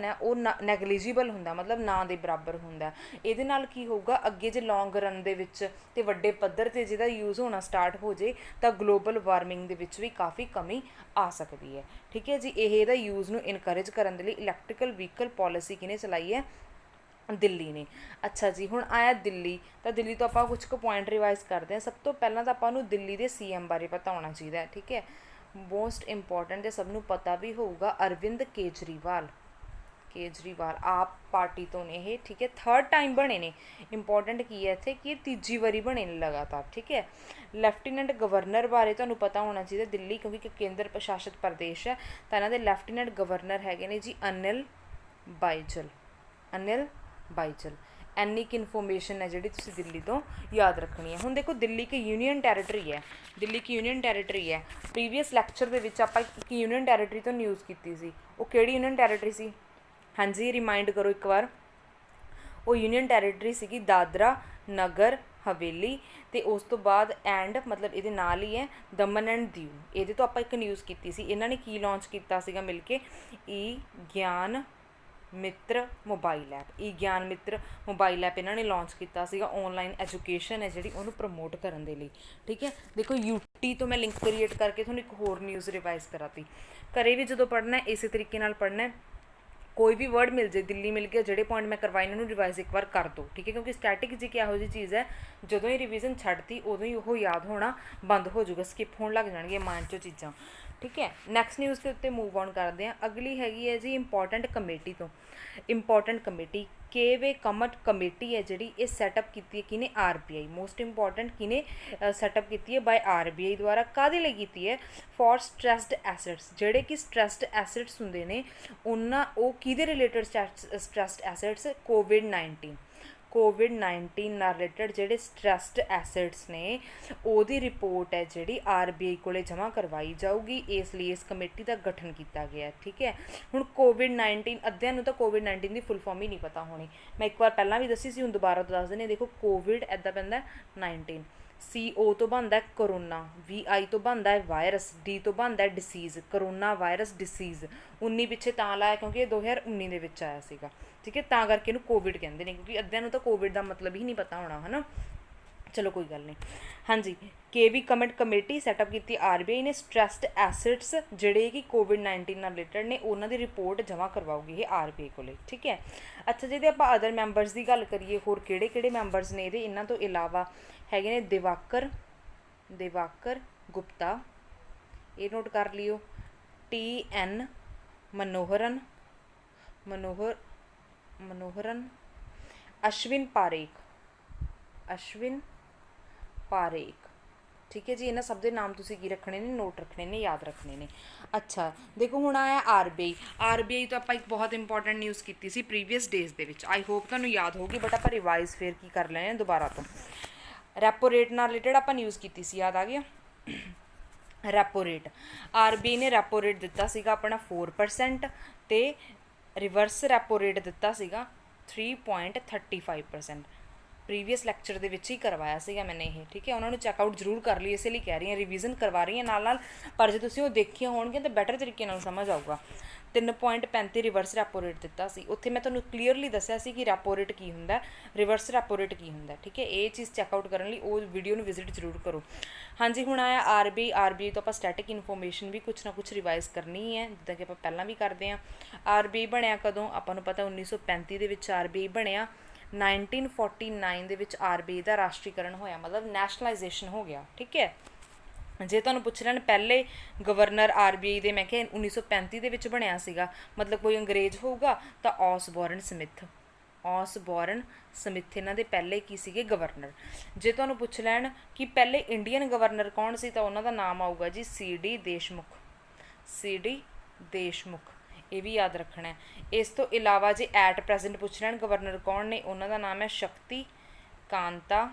ਹੈ ਉਹ ਨੈਗਲੀਜੀਬਲ ਹੁੰਦਾ, ਮਤਲਬ ਨਾ ਦੇ ਬਰਾਬਰ ਹੁੰਦਾ। ਇਹਦੇ ਨਾਲ ਕੀ ਹੋਊਗਾ? ਅੱਗੇ ਜੇ ਲੌਂਗ ਰਨ ਦੇ ਵਿੱਚ ਅਤੇ ਵੱਡੇ ਪੱਧਰ 'ਤੇ ਜਿਹਦਾ ਯੂਜ਼ ਹੋਣਾ ਸਟਾਰਟ ਹੋ ਜੇ, ਤਾਂ ਗਲੋਬਲ ਵਾਰਮਿੰਗ ਦੇ ਵਿੱਚ ਵੀ ਕਾਫੀ ਕਮੀ ਆ ਸਕਦੀ ਹੈ। ਠੀਕ ਹੈ ਜੀ। ਇਹਦਾ ਯੂਜ਼ ਨੂੰ ਇਨਕਰੇਜ ਕਰਨ ਦੇ ਲਈ ਇਲੈਕਟ੍ਰੀਕਲ ਵਹੀਕਲ ਪੋਲਿਸੀ ਕਿਹਨੇ ਚਲਾਈ ਹੈ? ਦਿੱਲੀ ਨੇ। ਅੱਛਾ ਜੀ, ਹੁਣ ਆਇਆ ਦਿੱਲੀ। ਤਾਂ ਦਿੱਲੀ ਤੋਂ ਆਪਾਂ ਕੁਝ ਕੁ ਪੁਆਇੰਟ ਰਿਵਾਈਜ਼ ਕਰਦੇ ਹਾਂ। ਸਭ ਤੋਂ ਪਹਿਲਾਂ ਤਾਂ ਆਪਾਂ ਨੂੰ ਦਿੱਲੀ ਦੇ CM ਬਾਰੇ ਪਤਾ ਹੋਣਾ ਚਾਹੀਦਾ ਹੈ। ਠੀਕ ਹੈ। ਮੋਸਟ ਇੰਪੋਰਟੈਂਟ ਅਤੇ ਸਭ ਨੂੰ ਪਤਾ ਵੀ ਹੋਊਗਾ, ਅਰਵਿੰਦ ਕੇਜਰੀਵਾਲ ਆਪ ਪਾਰਟੀ ਤੋਂ ਨੇ ਇਹ। ਠੀਕ ਹੈ। 3rd ਟਾਈਮ ਬਣੇ ਨੇ। ਇੰਪੋਰਟੈਂਟ ਕੀ ਹੈ ਇੱਥੇ ਕਿ ਇਹ ਤੀਜੀ ਵਾਰੀ ਬਣੇ ਨੇ ਲਗਾਤਾਰ। ਠੀਕ ਹੈ। ਲੈਫਟੀਨੈਂਟ ਗਵਰਨਰ ਬਾਰੇ ਤੁਹਾਨੂੰ ਪਤਾ ਹੋਣਾ ਚਾਹੀਦਾ ਦਿੱਲੀ, ਕਿਉਂਕਿ ਇੱਕ ਕੇਂਦਰ ਪ੍ਰਸ਼ਾਸਿਤ ਪ੍ਰਦੇਸ਼ ਹੈ, ਤਾਂ ਇਹਨਾਂ ਦੇ ਲੈਫਟੀਨੈਂਟ ਗਵਰਨਰ ਹੈਗੇ ਨੇ ਜੀ ਅਨਿਲ ਬਾਈਜਲ। ਇੰਨੀ ਕੁ ਇਨਫੋਰਮੇਸ਼ਨ ਹੈ ਜਿਹੜੀ ਤੁਸੀਂ ਦਿੱਲੀ ਤੋਂ ਯਾਦ ਰੱਖਣੀ ਹੈ। ਹੁਣ ਦੇਖੋ, ਦਿੱਲੀ ਇੱਕ ਯੂਨੀਅਨ ਟੈਰੀਟਰੀ ਹੈ। ਪ੍ਰੀਵੀਅਸ ਲੈਕਚਰ ਦੇ ਵਿੱਚ ਆਪਾਂ ਇੱਕ ਯੂਨੀਅਨ ਟੈਰੀਟਰੀ ਤੋਂ ਨਿਊਜ਼ ਕੀਤੀ ਸੀ। ਉਹ ਕਿਹੜੀ ਯੂਨੀਅਨ ਟੈਰੀਟਰੀ ਸੀ? ਹਾਂਜੀ, ਰਿਮਾਈਂਡ ਕਰੋ ਇੱਕ ਵਾਰ। ਉਹ ਯੂਨੀਅਨ ਟੈਰੀਟਰੀ ਸੀਗੀ ਦਾਦਰਾ ਨਗਰ ਹਵੇਲੀ, ਅਤੇ ਉਸ ਤੋਂ ਬਾਅਦ ਮਤਲਬ ਇਹਦੇ ਨਾਲ ਹੀ ਹੈ ਦਮਨ ਐਂਡ ਦੀਊ। ਇਹਦੇ ਤੋਂ ਆਪਾਂ ਇੱਕ ਨਿਊਜ਼ ਕੀਤੀ ਸੀ। ਇਹਨਾਂ ਨੇ ਕੀ ਲਾਂਚ ਕੀਤਾ ਸੀਗਾ ਮਿਲ ਕੇ? ਗਿਆਨ ਮਿੱਤਰ ਮੋਬਾਈਲ ਐਪ। ਗਿਆਨ ਮਿੱਤਰ ਮੋਬਾਈਲ ਐਪ ਇਹਨਾਂ ਨੇ ਲਾਂਚ ਕੀਤਾ ਸੀਗਾ। ਔਨਲਾਈਨ ਐਜੂਕੇਸ਼ਨ ਹੈ ਜਿਹੜੀ, ਉਹਨੂੰ ਪ੍ਰਮੋਟ ਕਰਨ ਦੇ ਲਈ। ਠੀਕ ਹੈ। ਦੇਖੋ, UT ਤੋਂ ਮੈਂ ਲਿੰਕ ਕ੍ਰੀਏਟ ਕਰਕੇ ਤੁਹਾਨੂੰ ਇੱਕ ਹੋਰ ਨਿਊਜ਼ ਰਿਵਾਈਜ਼ ਕਰਾਤੀ। ਘਰੇ ਵੀ ਜਦੋਂ ਪੜ੍ਹਨਾ ਇਸੇ ਤਰੀਕੇ ਨਾਲ ਪੜ੍ਹਨਾ। ਕੋਈ ਵੀ ਵਰਡ ਮਿਲ ਜੇ, ਦਿੱਲੀ ਮਿਲ ਗਿਆ, ਜਿਹੜੇ ਪੁਆਇੰਟ ਮੈਂ ਕਰਵਾਏ ਇਹਨਾਂ ਨੂੰ ਰਿਵਾਈਜ਼ ਇੱਕ ਵਾਰ ਕਰ ਦਿਓ। ਠੀਕ ਹੈ। ਕਿਉਂਕਿ ਸਟੈਟਿਕ ਜੀ ਇਹੋ ਜਿਹੀ ਚੀਜ਼ ਹੈ, ਜਦੋਂ ਹੀ ਰਿਵੀਜ਼ਨ ਛੱਡਤੀ ਉਦੋਂ ਹੀ ਉਹ ਯਾਦ ਹੋਣਾ ਬੰਦ ਹੋ ਜਾਊਗਾ, ਸਕਿਪ ਹੋਣ ਲੱਗ ਜਾਣਗੀਆਂ ਮਾਈਂਡ 'ਚੋਂ ਚੀਜ਼ਾਂ। ਠੀਕ ਹੈ। ਨੈਕਸਟ ਨਿਊਜ਼ ਦੇ ਉੱਤੇ ਮੂਵ ਔਨ ਕਰਦੇ ਹਾਂ। ਅਗਲੀ ਹੈਗੀ ਹੈ ਜੀ ਇੰਪੋਰਟੈਂਟ ਕਮੇਟੀ ਤੋਂ। ਇੰਪੋਰਟੈਂਟ ਕਮੇਟੀ ਕਮੇਟੀ ਹੈ ਜਿਹੜੀ, ਇਹ ਸੈਟਅਪ ਕੀਤੀ ਹੈ ਕਿਹਨੇ? RBI। ਮੋਸਟ ਇੰਪੋਰਟੈਂਟ ਕਿਹਨੇ ਸੈਟਅਪ ਕੀਤੀ ਹੈ? ਬਾਏ RBI ਦੁਆਰਾ। ਕਾਹਦੇ ਲਈ ਕੀਤੀ ਹੈ? For stressed assets. ਜਿਹੜੇ ਕਿ ਸਟ੍ਰੈਸਡ ਐਸੈਟਸ ਹੁੰਦੇ ਨੇ, ਉਹ ਕਿਹਦੇ ਰਿਲੇਟਡ ਸਟ੍ਰੈਸਡ ਐਸੈਟਸ? ਕੋਵਿਡ-19 ਨਾਲ ਰਿਲੇਟਡ ਜਿਹੜੇ ਸਟ੍ਰੈਸਡ ਐਸੈਟਸ ਨੇ, ਉਹਦੀ ਰਿਪੋਰਟ ਹੈ ਜਿਹੜੀ RBI ਕੋਲੇ ਜਮ੍ਹਾਂ ਕਰਵਾਈ ਜਾਊਗੀ। ਇਸ ਲਈ ਇਸ ਕਮੇਟੀ ਦਾ ਗਠਨ ਕੀਤਾ ਗਿਆ। ਠੀਕ ਹੈ। ਹੁਣ ਕੋਵਿਡ-19, ਅੱਧਿਆਂ ਨੂੰ ਤਾਂ ਕੋਵਿਡ-19 ਦੀ ਫੁੱਲ ਫਾਰਮ ਹੀ ਨਹੀਂ ਪਤਾ ਹੋਣੀ। ਮੈਂ ਇੱਕ ਵਾਰ ਪਹਿਲਾਂ ਵੀ ਦੱਸੀ ਸੀ, ਹੁਣ ਦੁਬਾਰਾ ਤੋਂ ਦੱਸ ਦਿੰਦੇ। ਦੇਖੋ, ਕੋਵਿਡ ਇੱਦਾਂ ਪੈਂਦਾ 19, CO ਤੋਂ ਬਣਦਾ ਕਰੋਨਾ, VI ਤੋਂ ਬਣਦਾ ਹੈ ਵਾਇਰਸ, D ਤੋਂ ਬਣਦਾ ਡਿਸੀਜ਼। Corona virus dishes. 19 ਪਿੱਛੇ ਤਾਂ ਲਾਇਆ ਕਿਉਂਕਿ ਇਹ 2019 ਦੇ ਵਿੱਚ ਆਇਆ ਸੀਗਾ। ਠੀਕ ਹੈ। ਤਾਂ ਕਰਕੇ ਇਹਨੂੰ ਕੋਵਿਡ ਕਹਿੰਦੇ ਨੇ, ਕਿਉਂਕਿ ਅੱਧਿਆਂ ਨੂੰ ਤਾਂ ਕੋਵਿਡ ਦਾ ਮਤਲਬ ਹੀ ਨਹੀਂ ਪਤਾ ਹੋਣਾ, ਹੈ ਨਾ। ਚਲੋ ਕੋਈ ਗੱਲ ਨਹੀਂ। ਹਾਂਜੀ, ਕਮੇਟੀ ਸੈਟਅਪ ਕੀਤੀ RBI ਨੇ। ਸਟ੍ਰੈਸਡ ਐਸੈਟਸ ਜਿਹੜੇ ਕਿ ਕੋਵਿਡ-19 ਨਾਲ ਰਿਲੇਟਡ ਨੇ, ਉਹਨਾਂ ਦੀ ਰਿਪੋਰਟ ਜਮ੍ਹਾਂ ਕਰਵਾਊਗੀ ਇਹ RBI ਕੋਲੇ। ਠੀਕ ਹੈ। ਅੱਛਾ, ਜਿਹਦੇ ਆਪਾਂ ਅਦਰ ਮੈਂਬਰਸ ਦੀ ਗੱਲ ਕਰੀਏ, ਹੋਰ ਕਿਹੜੇ ਮੈਂਬਰਸ ਨੇ ਇਹਦੇ? ਇਹਨਾਂ ਤੋਂ ਇਲਾਵਾ ਹੈਗੇ ਨੇ ਦਿਵਾਕਰ ਗੁਪਤਾ, ਇਹ ਨੋਟ ਕਰ ਲਿਓ। TN ਮਨੋਹਰਨ, ਅਸ਼ਵਿਨ ਪਾਰੇਖ। ਠੀਕ ਹੈ ਜੀ। ਇਹਨਾਂ ਸਭ ਦੇ ਨਾਮ ਤੁਸੀਂ ਕੀ ਰੱਖਣੇ ਨੇ? ਨੋਟ ਰੱਖਣੇ ਨੇ, ਯਾਦ ਰੱਖਣੇ ਨੇ। ਅੱਛਾ, ਦੇਖੋ ਹੁਣ ਆਇਆ RBI ਤੋਂ ਆਪਾਂ ਇੱਕ ਬਹੁਤ ਇੰਪੋਰਟੈਂਟ ਨਿਊਜ਼ ਕੀਤੀ ਸੀ ਪ੍ਰੀਵੀਅਸ ਡੇਜ਼ ਦੇ ਵਿੱਚ। ਆਈ ਹੋਪ ਤੁਹਾਨੂੰ ਯਾਦ ਹੋਊਗੀ, ਬਟ ਆਪਾਂ ਰਿਵਾਈਜ਼ ਫਿਰ ਕੀ ਕਰ ਲੈਣੇ ਦੁਬਾਰਾ ਤੋਂ। ਰੈਪੋ ਰੇਟ ਨਾਲ ਰਿਲੇਟਡ ਆਪਾਂ ਨਿਊਜ਼ ਕੀਤੀ ਸੀ, ਯਾਦ ਆ ਗਿਆ? ਰੈਪੋ ਰੇਟ RBI ਨੇ ਰੈਪੋ ਰੇਟ ਦਿੱਤਾ ਸੀਗਾ ਆਪਣਾ 4% ਅਤੇ ਰਿਵਰਸ ਰੈਪੋ ਰੇਟ ਦਿੱਤਾ ਸੀਗਾ 3.35%। ਪ੍ਰੀਵੀਅਸ ਲੈਕਚਰ ਦੇ ਵਿੱਚ ਹੀ ਕਰਵਾਇਆ ਸੀਗਾ ਮੈਨੇ ਇਹ, ਠੀਕ ਹੈ। ਉਹਨਾਂ ਨੂੰ ਚੈੱਕਆਊਟ ਜ਼ਰੂਰ ਕਰ ਲਈ, ਇਸੇ ਲਈ ਕਹਿ ਰਹੀ ਹਾਂ, ਰਿਵੀਜ਼ਨ ਕਰਵਾ ਰਹੀ ਹਾਂ ਨਾਲ ਨਾਲ, ਪਰ ਜੇ ਤੁਸੀਂ ਉਹ ਦੇਖੀਆਂ ਹੋਣਗੀਆਂ ਤਾਂ ਬੈਟਰ ਤਰੀਕੇ ਨਾਲ ਸਮਝ ਆਊਗਾ। 3.35 ਰਿਵਰਸ ਰੈਪੋ ਰੇਟ ਦਿੱਤਾ ਸੀ, ਉੱਥੇ ਮੈਂ ਤੁਹਾਨੂੰ ਕਲੀਅਰਲੀ ਦੱਸਿਆ ਸੀ ਕਿ ਰੈਪੋ ਰੇਟ ਕੀ ਹੁੰਦਾ, ਰਿਵਰਸ ਰੈਪੋ ਰੇਟ ਕੀ ਹੁੰਦਾ, ਠੀਕ ਹੈ। ਇਹ ਚੀਜ਼ ਚੈੱਕਆਊਟ ਕਰਨ ਲਈ ਉਹ ਵੀਡੀਓ ਨੂੰ ਵਿਜ਼ਿਟ ਜ਼ਰੂਰ ਕਰੋ। ਹਾਂਜੀ, ਹੁਣ ਆਇਆ RBI ਤੋਂ ਆਪਾਂ ਸਟੈਟਿਕ ਇਨਫੋਰਮੇਸ਼ਨ ਵੀ ਕੁਛ ਨਾ ਕੁਛ ਰਿਵਾਈਜ਼ ਕਰਨੀ ਹੈ, ਜਿੱਦਾਂ ਕਿ ਆਪਾਂ ਪਹਿਲਾਂ ਵੀ ਕਰਦੇ ਹਾਂ। RBI ਬਣਿਆ ਕਦੋਂ, ਆਪਾਂ ਨੂੰ ਪਤਾ 1935 ਦੇ ਵਿੱਚ RBI ਬਣਿਆ। 1949 ਦੇ ਵਿੱਚ RBI ਦਾ ਰਾਸ਼ਟਰੀਕਰਨ ਹੋਇਆ, ਮਤਲਬ ਨੈਸ਼ਨਲਾਈਜੇਸ਼ਨ ਹੋ ਗਿਆ, ਠੀਕ ਹੈ। ਜੇ ਤੁਹਾਨੂੰ ਪੁੱਛ ਲੈਣ ਪਹਿਲੇ ਗਵਰਨਰ RBI ਦੇ, ਮੈਂ ਕਿਹਾ 1935 ਦੇ ਵਿੱਚ ਬਣਿਆ ਸੀਗਾ, ਮਤਲਬ ਕੋਈ ਅੰਗਰੇਜ਼ ਹੋਊਗਾ ਤਾਂ ਔਸਬੋਰਨ ਸਮਿਥ। ਔਸਬੋਰਨ ਸਮਿਥ ਇਹਨਾਂ ਦੇ ਪਹਿਲੇ ਕੀ ਸੀਗੇ, ਗਵਰਨਰ। ਜੇ ਤੁਹਾਨੂੰ ਪੁੱਛ ਲੈਣ ਕਿ ਪਹਿਲੇ ਇੰਡੀਅਨ ਗਵਰਨਰ ਕੌਣ ਸੀ ਤਾਂ ਉਹਨਾਂ ਦਾ ਨਾਮ ਆਊਗਾ ਜੀ CD ਦੇਸ਼ਮੁਖ। CD ਦੇਸ਼ਮੁਖ, ਇਹ ਵੀ ਯਾਦ ਰੱਖਣਾ ਹੈ। ਇਸ ਤੋਂ ਇਲਾਵਾ ਜੇ ਐਟ ਪ੍ਰੈਜ਼ੈਂਟ ਪੁੱਛ ਲੈਣ ਗਵਰਨਰ ਕੌਣ ਨੇ, ਉਹਨਾਂ ਦਾ ਨਾਮ ਹੈ ਸ਼ਕਤੀ ਕਾਂਤਾ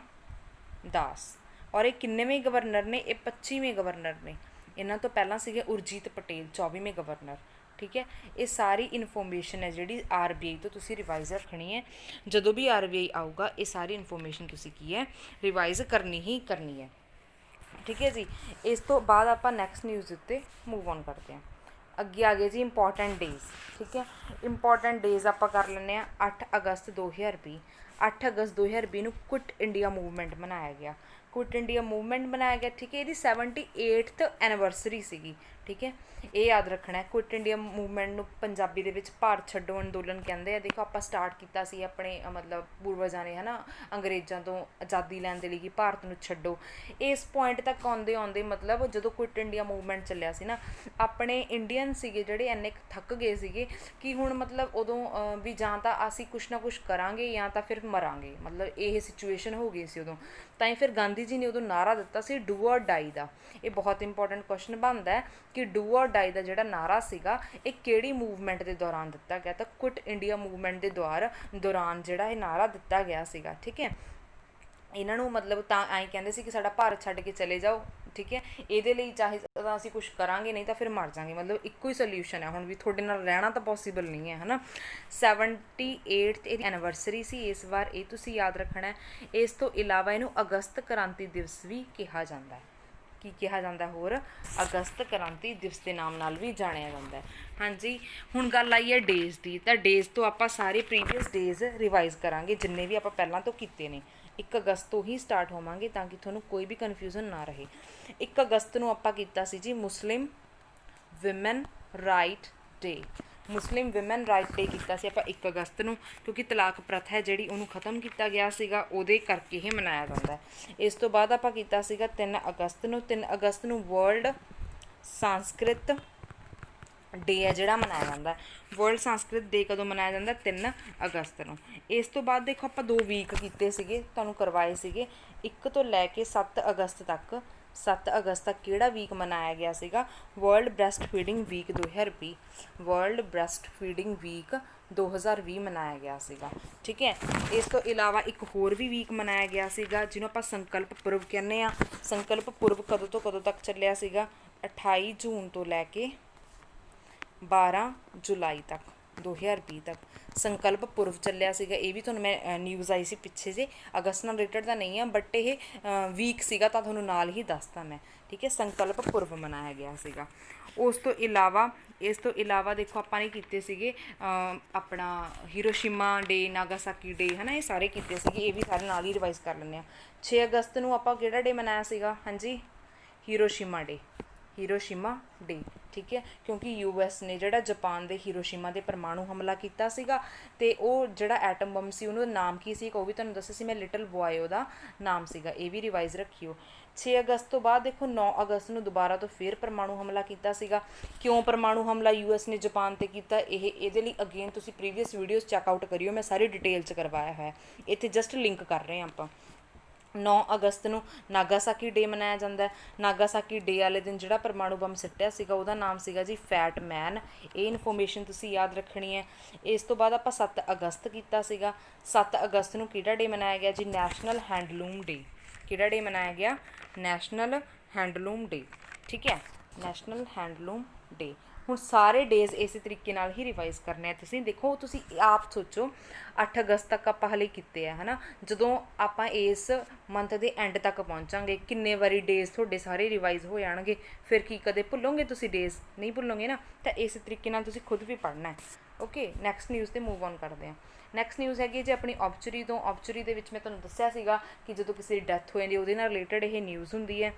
ਦਾਸ। ਔਰ ਇਹ ਕਿੰਨੇਵੇਂ ਗਵਰਨਰ ਨੇ, ਇਹ 25ਵੇਂ ਗਵਰਨਰ ਨੇ। ਇਹਨਾਂ ਤੋਂ ਪਹਿਲਾਂ ਸੀਗੇ ਉਰਜੀਤ ਪਟੇਲ 24ਵੇਂ ਗਵਰਨਰ, ਠੀਕ ਹੈ। ਇਹ ਸਾਰੀ ਇਨਫੋਰਮੇਸ਼ਨ ਹੈ ਜਿਹੜੀ RBI ਤੋਂ ਤੁਸੀਂ ਰਿਵਾਈਜ਼ ਰੱਖਣੀ ਹੈ। ਜਦੋਂ ਵੀ RBI ਆਊਗਾ ਇਹ ਸਾਰੀ ਇਨਫੋਰਮੇਸ਼ਨ ਤੁਸੀਂ ਕੀ ਹੈ, ਰਿਵਾਈਜ਼ ਕਰਨੀ ਹੀ ਕਰਨੀ ਹੈ, ਠੀਕ ਹੈ ਜੀ। ਇਸ ਤੋਂ ਬਾਅਦ ਆਪਾਂ ਨੈਕਸਟ ਨਿਊਜ਼ ਉੱਤੇ ਮੂਵ ਔਨ ਕਰਦੇ ਹਾਂ। ਅੱਗੇ ਆ ਗਏ ਜੀ ਇੰਪੋਰਟੈਂਟ ਡੇਜ਼, ਠੀਕ ਹੈ। ਇੰਪੋਰਟੈਂਟ ਡੇਜ਼ ਆਪਾਂ ਕਰ ਲੈਂਦੇ ਹਾਂ। 8 ਅਗਸਤ 2020, 8 ਅਗਸਤ 2020 ਨੂੰ ਕੁਇਟ ਇੰਡੀਆ ਮੂਵਮੈਂਟ ਮਨਾਇਆ ਗਿਆ। ਕੁਇਟ ਇੰਡੀਆ ਮੂਵਮੈਂਟ ਮਨਾਇਆ ਗਿਆ, ਠੀਕ ਹੈ। ਇਹਦੀ 78th ਐਨੀਵਰਸਰੀ ਸੀਗੀ, ਠੀਕ ਹੈ। ਇਹ ਯਾਦ ਰੱਖਣਾ ਹੈ। ਕੁਇਟ ਇੰਡੀਆ ਮੂਵਮੈਂਟ ਨੂੰ ਪੰਜਾਬੀ ਦੇ ਵਿੱਚ ਭਾਰਤ ਛੱਡੋ ਅੰਦੋਲਨ ਕਹਿੰਦੇ ਆ। ਦੇਖੋ ਆਪਾਂ ਸਟਾਰਟ ਕੀਤਾ ਸੀ ਆਪਣੇ ਮਤਲਬ ਪੂਰਵਜਾਂ ਨੇ, ਹੈ ਨਾ, ਅੰਗਰੇਜ਼ਾਂ ਤੋਂ ਆਜ਼ਾਦੀ ਲੈਣ ਦੇ ਲਈ ਕਿ ਭਾਰਤ ਨੂੰ ਛੱਡੋ। ਇਸ ਪੁਆਇੰਟ ਤੱਕ ਆਉਂਦੇ ਆਉਂਦੇ ਮਤਲਬ ਜਦੋਂ ਕੁਇਟ ਇੰਡੀਆ ਮੂਵਮੈਂਟ ਚੱਲਿਆ ਸੀ ਨਾ, ਆਪਣੇ ਇੰਡੀਅਨ ਸੀਗੇ ਜਿਹੜੇ ਇੰਨੇ ਥੱਕ ਗਏ ਸੀਗੇ ਕਿ ਹੁਣ ਮਤਲਬ ਉਦੋਂ ਵੀ ਜਾਂ ਤਾਂ ਅਸੀਂ ਕੁਛ ਨਾ ਕੁਛ ਕਰਾਂਗੇ ਜਾਂ ਤਾਂ ਫਿਰ ਮਰਾਂਗੇ, ਮਤਲਬ ਇਹ ਸਿਚੁਏਸ਼ਨ ਹੋ ਗਈ ਸੀ ਉਦੋਂ। ਤਾਂ ਹੀ ਫਿਰ ਗਾਂਧੀ ਜੀ ਨੇ ਉਦੋਂ ਨਾਅਰਾ ਦਿੱਤਾ ਸੀ ਡੂ ਔਰ ਡਾਈ ਦਾ। ਇਹ ਬਹੁਤ ਇੰਪੋਰਟੈਂਟ ਕੁਐਸਚਨ ਬਣਦਾ ਹੈ ਕਿ ਡੂ ਔਰ ਡਾਈ ਦਾ ਜਿਹੜਾ ਨਾਅਰਾ ਸੀਗਾ ਇਹ ਕਿਹੜੀ ਮੂਵਮੈਂਟ ਦੇ ਦੌਰਾਨ ਦਿੱਤਾ ਗਿਆ, ਤਾਂ ਕੁਇਟ ਇੰਡੀਆ ਮੂਵਮੈਂਟ ਦੇ ਦੌਰਾਨ ਜਿਹੜਾ ਇਹ ਨਾਅਰਾ ਦਿੱਤਾ ਗਿਆ ਸੀਗਾ, ਠੀਕ ਹੈ। ਇਹਨਾਂ ਨੂੰ ਮਤਲਬ ਤਾਂ ਐਂ ਕਹਿੰਦੇ ਸੀ ਕਿ ਸਾਡਾ ਭਾਰਤ ਛੱਡ ਕੇ ਚਲੇ ਜਾਓ, ਠੀਕ ਹੈ। ਇਹਦੇ ਲਈ ਚਾਹੇ ਤਾਂ ਅਸੀਂ ਕੁਛ ਕਰਾਂਗੇ, ਨਹੀਂ ਤਾਂ ਫਿਰ ਮਰ ਜਾਵਾਂਗੇ, ਮਤਲਬ ਇੱਕੋ ਹੀ ਸੋਲਿਊਸ਼ਨ ਹੈ। ਹੁਣ ਵੀ ਤੁਹਾਡੇ ਨਾਲ ਰਹਿਣਾ ਤਾਂ ਪੋਸੀਬਲ ਨਹੀਂ ਹੈ, ਹੈ ਨਾ। 78th ਇਹਦੀ ਐਨੀਵਰਸਰੀ ਸੀ ਇਸ ਵਾਰ, ਇਹ ਤੁਸੀਂ ਯਾਦ ਰੱਖਣਾ ਹੈ। ਇਸ ਤੋਂ ਇਲਾਵਾ ਇਹਨੂੰ ਅਗਸਤ ਕ੍ਰਾਂਤੀ ਦਿਵਸ ਵੀ ਕਿਹਾ ਜਾਂਦਾ ਹੈ। ਕੀ ਕਿਹਾ ਜਾਂਦਾ ਹੋਰ, ਅਗਸਤ ਕ੍ਰਾਂਤੀ ਦਿਵਸ ਦੇ ਨਾਮ ਨਾਲ ਵੀ ਜਾਣਿਆ ਜਾਂਦਾ ਹੈ। ਹਾਂਜੀ, ਹੁਣ ਗੱਲ ਆਈ ਹੈ ਡੇਜ਼ ਦੀ, ਤਾਂ ਡੇਜ਼ ਤੋਂ ਆਪਾਂ ਸਾਰੇ ਪ੍ਰੀਵੀਅਸ ਡੇਜ਼ ਰਿਵਾਈਜ਼ ਕਰਾਂਗੇ ਜਿੰਨੇ ਵੀ ਆਪਾਂ ਪਹਿਲਾਂ ਤੋਂ ਕੀਤੇ ਨੇ। 1 ਅਗਸਤ ਤੋਂ ਹੀ ਸਟਾਰਟ ਹੋਵਾਂਗੇ ਤਾਂ ਕਿ ਤੁਹਾਨੂੰ ਕੋਈ ਵੀ ਕਨਫਿਊਜ਼ਨ ਨਾ ਰਹੇ। 1 ਅਗਸਤ ਨੂੰ ਆਪਾਂ ਕੀਤਾ ਸੀ ਜੀ ਮੁਸਲਿਮ ਵਿਮਨ ਰਾਈਟ ਡੇ। ਮੁਸਲਿਮ ਵਿਮਨ ਰਾਈਟ ਡੇ ਕੀਤਾ ਸੀ ਆਪਾਂ 1 ਅਗਸਤ ਨੂੰ, ਕਿਉਂਕਿ ਤਲਾਕ ਪ੍ਰਥਾ ਹੈ ਜਿਹੜੀ ਉਹਨੂੰ ਖ਼ਤਮ ਕੀਤਾ ਗਿਆ ਸੀਗਾ, ਉਹਦੇ ਕਰਕੇ ਇਹ ਮਨਾਇਆ ਜਾਂਦਾ। ਇਸ ਤੋਂ ਬਾਅਦ ਆਪਾਂ ਕੀਤਾ ਸੀਗਾ 3 ਅਗਸਤ ਨੂੰ। 3 ਅਗਸਤ ਨੂੰ ਵਰਲਡ ਸੰਸਕ੍ਰਿਤ ਡੇ ਹੈ ਜਿਹੜਾ ਮਨਾਇਆ ਜਾਂਦਾ। ਵਰਲਡ ਸੰਸਕ੍ਰਿਤ ਡੇ ਕਦੋਂ ਮਨਾਇਆ ਜਾਂਦਾ, 3 ਅਗਸਤ ਨੂੰ। ਇਸ ਤੋਂ ਬਾਅਦ ਦੇਖੋ ਆਪਾਂ 2 ਵੀਕ ਕੀਤੇ ਸੀਗੇ, ਤੁਹਾਨੂੰ ਕਰਵਾਏ ਸੀਗੇ 1 ਤੋਂ ਲੈ ਕੇ 7 ਅਗਸਤ ਤੱਕ। 7 ਅਗਸਤ ਤੱਕ ਕਿਹੜਾ ਵੀਕ ਮਨਾਇਆ ਗਿਆ ਸੀਗਾ, world breast feeding week 2020। World breast feeding week 2020 ਮਨਾਇਆ ਗਿਆ ਸੀਗਾ, ਠੀਕ ਹੈ। ਇਸ ਤੋਂ ਇਲਾਵਾ ਇੱਕ ਹੋਰ ਵੀ ਵੀਕ ਮਨਾਇਆ ਗਿਆ ਸੀਗਾ ਜਿਹਨੂੰ ਆਪਾਂ ਸੰਕਲਪ ਪੁਰਬ ਕਹਿੰਦੇ ਹਾਂ। ਸੰਕਲਪ ਪੁਰਬ ਕਦੋਂ ਤੋਂ ਕਦੋਂ ਤੱਕ ਚੱਲਿਆ ਸੀਗਾ, 28 ਜੂਨ ਤੋਂ ਲੈ ਕੇ 12 ਜੁਲਾਈ ਤੱਕ 2020 ਤੱਕ ਸੰਕਲਪ ਪੁਰਬ ਚੱਲਿਆ ਸੀਗਾ। ਇਹ ਵੀ ਤੁਹਾਨੂੰ ਮੈਂ ਨਿਊਜ਼ ਆਈ ਸੀ ਪਿੱਛੇ ਜੇ, ਅਗਸਤ ਨਾਲ ਰਿਲੇਟਡ ਤਾਂ ਨਹੀਂ ਆ ਬਟ ਇਹ ਵੀਕ ਸੀਗਾ ਤਾਂ ਤੁਹਾਨੂੰ ਨਾਲ ਹੀ ਦੱਸਤਾ ਮੈਂ, ਠੀਕ ਹੈ। ਸੰਕਲਪ ਪੁਰਬ ਮਨਾਇਆ ਗਿਆ ਸੀਗਾ। ਉਸ ਤੋਂ ਇਲਾਵਾ ਦੇਖੋ ਆਪਾਂ ਨੇ ਕੀਤੇ ਸੀਗੇ ਆਪਣਾ ਹੀਰੋਸ਼ੀਮਾ ਡੇ, ਨਾਗਾਸਾਕੀ ਡੇ, ਹੈ ਨਾ, ਇਹ ਸਾਰੇ ਕੀਤੇ ਸੀਗੇ। ਇਹ ਵੀ ਸਾਰੇ ਨਾਲ ਹੀ ਰਿਵਾਈਜ਼ ਕਰ ਲੈਂਦੇ ਹਾਂ। 6 ਅਗਸਤ ਨੂੰ ਆਪਾਂ ਕਿਹੜਾ ਡੇ ਮਨਾਇਆ ਸੀਗਾ, ਹਾਂਜੀ, ਹੀਰੋਸ਼ੀਮਾ ਡੇ। ਹੀਰੋਸ਼ੀਮਾ ਡੇ, ਠੀਕ ਹੈ, ਕਿਉਂਕਿ US ਨੇ ਜਿਹੜਾ ਜਾਪਾਨ ਦੇ ਹੀਰੋਸ਼ੀਮਾ ਦੇ ਪਰਮਾਣੂ ਹਮਲਾ ਕੀਤਾ ਸੀਗਾ ਅਤੇ ਉਹ ਜਿਹੜਾ ਐਟਮ ਬੰਬ ਸੀ ਉਹਨੂੰ ਨਾਮ ਕੀ ਸੀ, ਉਹ ਵੀ ਤੁਹਾਨੂੰ ਦੱਸਿਆ ਸੀ ਮੈਂ, ਲਿਟਲ ਬੋਏ ਉਹਦਾ ਨਾਮ ਸੀਗਾ। ਇਹ ਵੀ ਰਿਵਾਈਜ਼ ਰੱਖਿਓ। 6 ਅਗਸਤ ਤੋਂ ਬਾਅਦ ਦੇਖੋ 9 ਅਗਸਤ ਨੂੰ ਦੁਬਾਰਾ ਤੋਂ ਫਿਰ ਪਰਮਾਣੂ ਹਮਲਾ ਕੀਤਾ ਸੀਗਾ। ਕਿਉਂ ਪਰਮਾਣੂ ਹਮਲਾ US ਨੇ ਜਾਪਾਨ 'ਤੇ ਕੀਤਾ, ਇਹਦੇ ਲਈ ਅਗੇਨ ਤੁਸੀਂ ਪ੍ਰੀਵੀਅਸ ਵੀਡੀਓਜ਼ ਚੈੱਕਆਊਟ ਕਰਿਓ, ਮੈਂ ਸਾਰੀ ਡਿਟੇਲ 'ਚ ਕਰਵਾਇਆ ਹੋਇਆ, ਇੱਥੇ ਜਸਟ ਲਿੰਕ ਕਰ ਰਹੇ ਹਾਂ ਆਪਾਂ। 9 ਅਗਸਤ ਨੂੰ ਨਾਗਾਸਾਕੀ ਡੇ ਮਨਾਇਆ ਜਾਂਦਾ। ਨਾਗਾਸਾਕੀ ਡੇ ਵਾਲੇ ਦਿਨ ਜਿਹੜਾ ਪਰਮਾਣੂ ਬੰਬ ਸਿੱਟਿਆ ਸੀਗਾ ਉਹਦਾ ਨਾਮ ਸੀਗਾ ਜੀ ਫੈਟ ਮੈਨ। ਇਹ ਇਨਫੋਰਮੇਸ਼ਨ ਤੁਸੀਂ ਯਾਦ ਰੱਖਣੀ ਹੈ। ਇਸ ਤੋਂ ਬਾਅਦ ਆਪਾਂ 7 ਅਗਸਤ ਕੀਤਾ ਸੀਗਾ। 7 ਅਗਸਤ ਨੂੰ ਕਿਹੜਾ ਡੇ ਮਨਾਇਆ ਗਿਆ ਜੀ, ਨੈਸ਼ਨਲ ਹੈਂਡਲੂਮ ਡੇ। ਕਿਹੜਾ ਡੇ ਮਨਾਇਆ ਗਿਆ, ਨੈਸ਼ਨਲ ਹੈਂਡਲੂਮ ਡੇ, ठीक है, नैशनल हैंडलूम डे। ਹੁਣ ਸਾਰੇ ਡੇਜ਼ ਇਸੇ ਤਰੀਕੇ ਨਾਲ ਹੀ ਰਿਵਾਈਜ਼ ਕਰਨੇ ਆ ਤੁਸੀਂ। ਦੇਖੋ ਤੁਸੀਂ ਆਪ ਸੋਚੋ 8 ਅਗਸਤ ਤੱਕ ਆਪਾਂ ਹਲੇ ਕੀਤੇ ਆ ਹੈ ਨਾ, ਜਦੋਂ ਆਪਾਂ ਇਸ ਮੰਥ ਦੇ ਐਂਡ ਤੱਕ ਪਹੁੰਚਾਂਗੇ ਕਿੰਨੇ ਵਾਰੀ ਡੇਜ਼ ਤੁਹਾਡੇ ਸਾਰੇ ਰਿਵਾਈਜ਼ ਹੋ ਜਾਣਗੇ। ਫਿਰ ਕੀ ਕਦੇ ਭੁੱਲੋਗੇ ਤੁਸੀਂ ਡੇਜ਼? ਨਹੀਂ ਭੁੱਲੋਗੇ ਨਾ। ਤਾਂ ਇਸੇ ਤਰੀਕੇ ਨਾਲ ਤੁਸੀਂ ਖੁਦ ਵੀ ਪੜ੍ਹਨਾ ਹੈ। ਓਕੇ, ਨੈਕਸਟ ਨਿਊਜ਼ 'ਤੇ ਮੂਵ ਔਨ ਕਰਦੇ ਹਾਂ। ਨੈਕਸਟ ਨਿਊਜ਼ ਹੈਗੀ ਜੀ ਆਪਣੀ ਔਬਚਰੀ ਤੋਂ। ਔਬਚਰੀ ਦੇ ਵਿੱਚ ਮੈਂ ਤੁਹਾਨੂੰ ਦੱਸਿਆ ਸੀਗਾ ਕਿ ਜਦੋਂ ਕਿਸੇ ਦੀ ਡੈਥ ਹੋ ਜਾਂਦੀ ਉਹਦੇ ਨਾਲ ਰਿਲੇਟਡ ਇਹ ਨਿਊਜ਼ ਹੁੰਦੀ ਹੈ।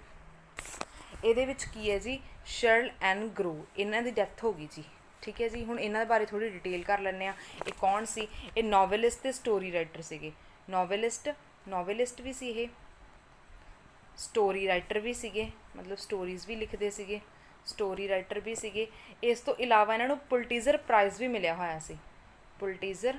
ਇਹਦੇ ਵਿੱਚ ਕੀ ਹੈ ਜੀ, ਸ਼ਰਲ ਐਨ ਗਰੋ, ਇਹਨਾਂ ਦੀ ਡੈਥ ਹੋ ਗਈ ਜੀ। ਠੀਕ ਹੈ ਜੀ, ਹੁਣ ਇਹਨਾਂ ਦੇ ਬਾਰੇ ਥੋੜ੍ਹੀ ਡਿਟੇਲ ਕਰ ਲੈਂਦੇ ਹਾਂ। ਇਹ ਕੌਣ ਸੀ? ਇਹ ਨੋਵਲਿਸਟ ਅਤੇ ਸਟੋਰੀ ਰਾਈਟਰ ਸੀਗੇ। ਨੋਵਲਿਸਟ ਵੀ ਸੀ, ਇਹ ਸਟੋਰੀ ਰਾਈਟਰ ਵੀ ਸੀਗੇ, ਮਤਲਬ ਸਟੋਰੀਜ਼ ਵੀ ਲਿਖਦੇ ਸੀਗੇ, ਸਟੋਰੀ ਰਾਈਟਰ ਵੀ ਸੀਗੇ। ਇਸ ਤੋਂ ਇਲਾਵਾ ਇਹਨਾਂ ਨੂੰ ਪੁਲਟੀਜ਼ਰ ਪ੍ਰਾਈਜ਼ ਵੀ ਮਿਲਿਆ ਹੋਇਆ ਸੀ। ਪੁਲਟੀਜ਼ਰ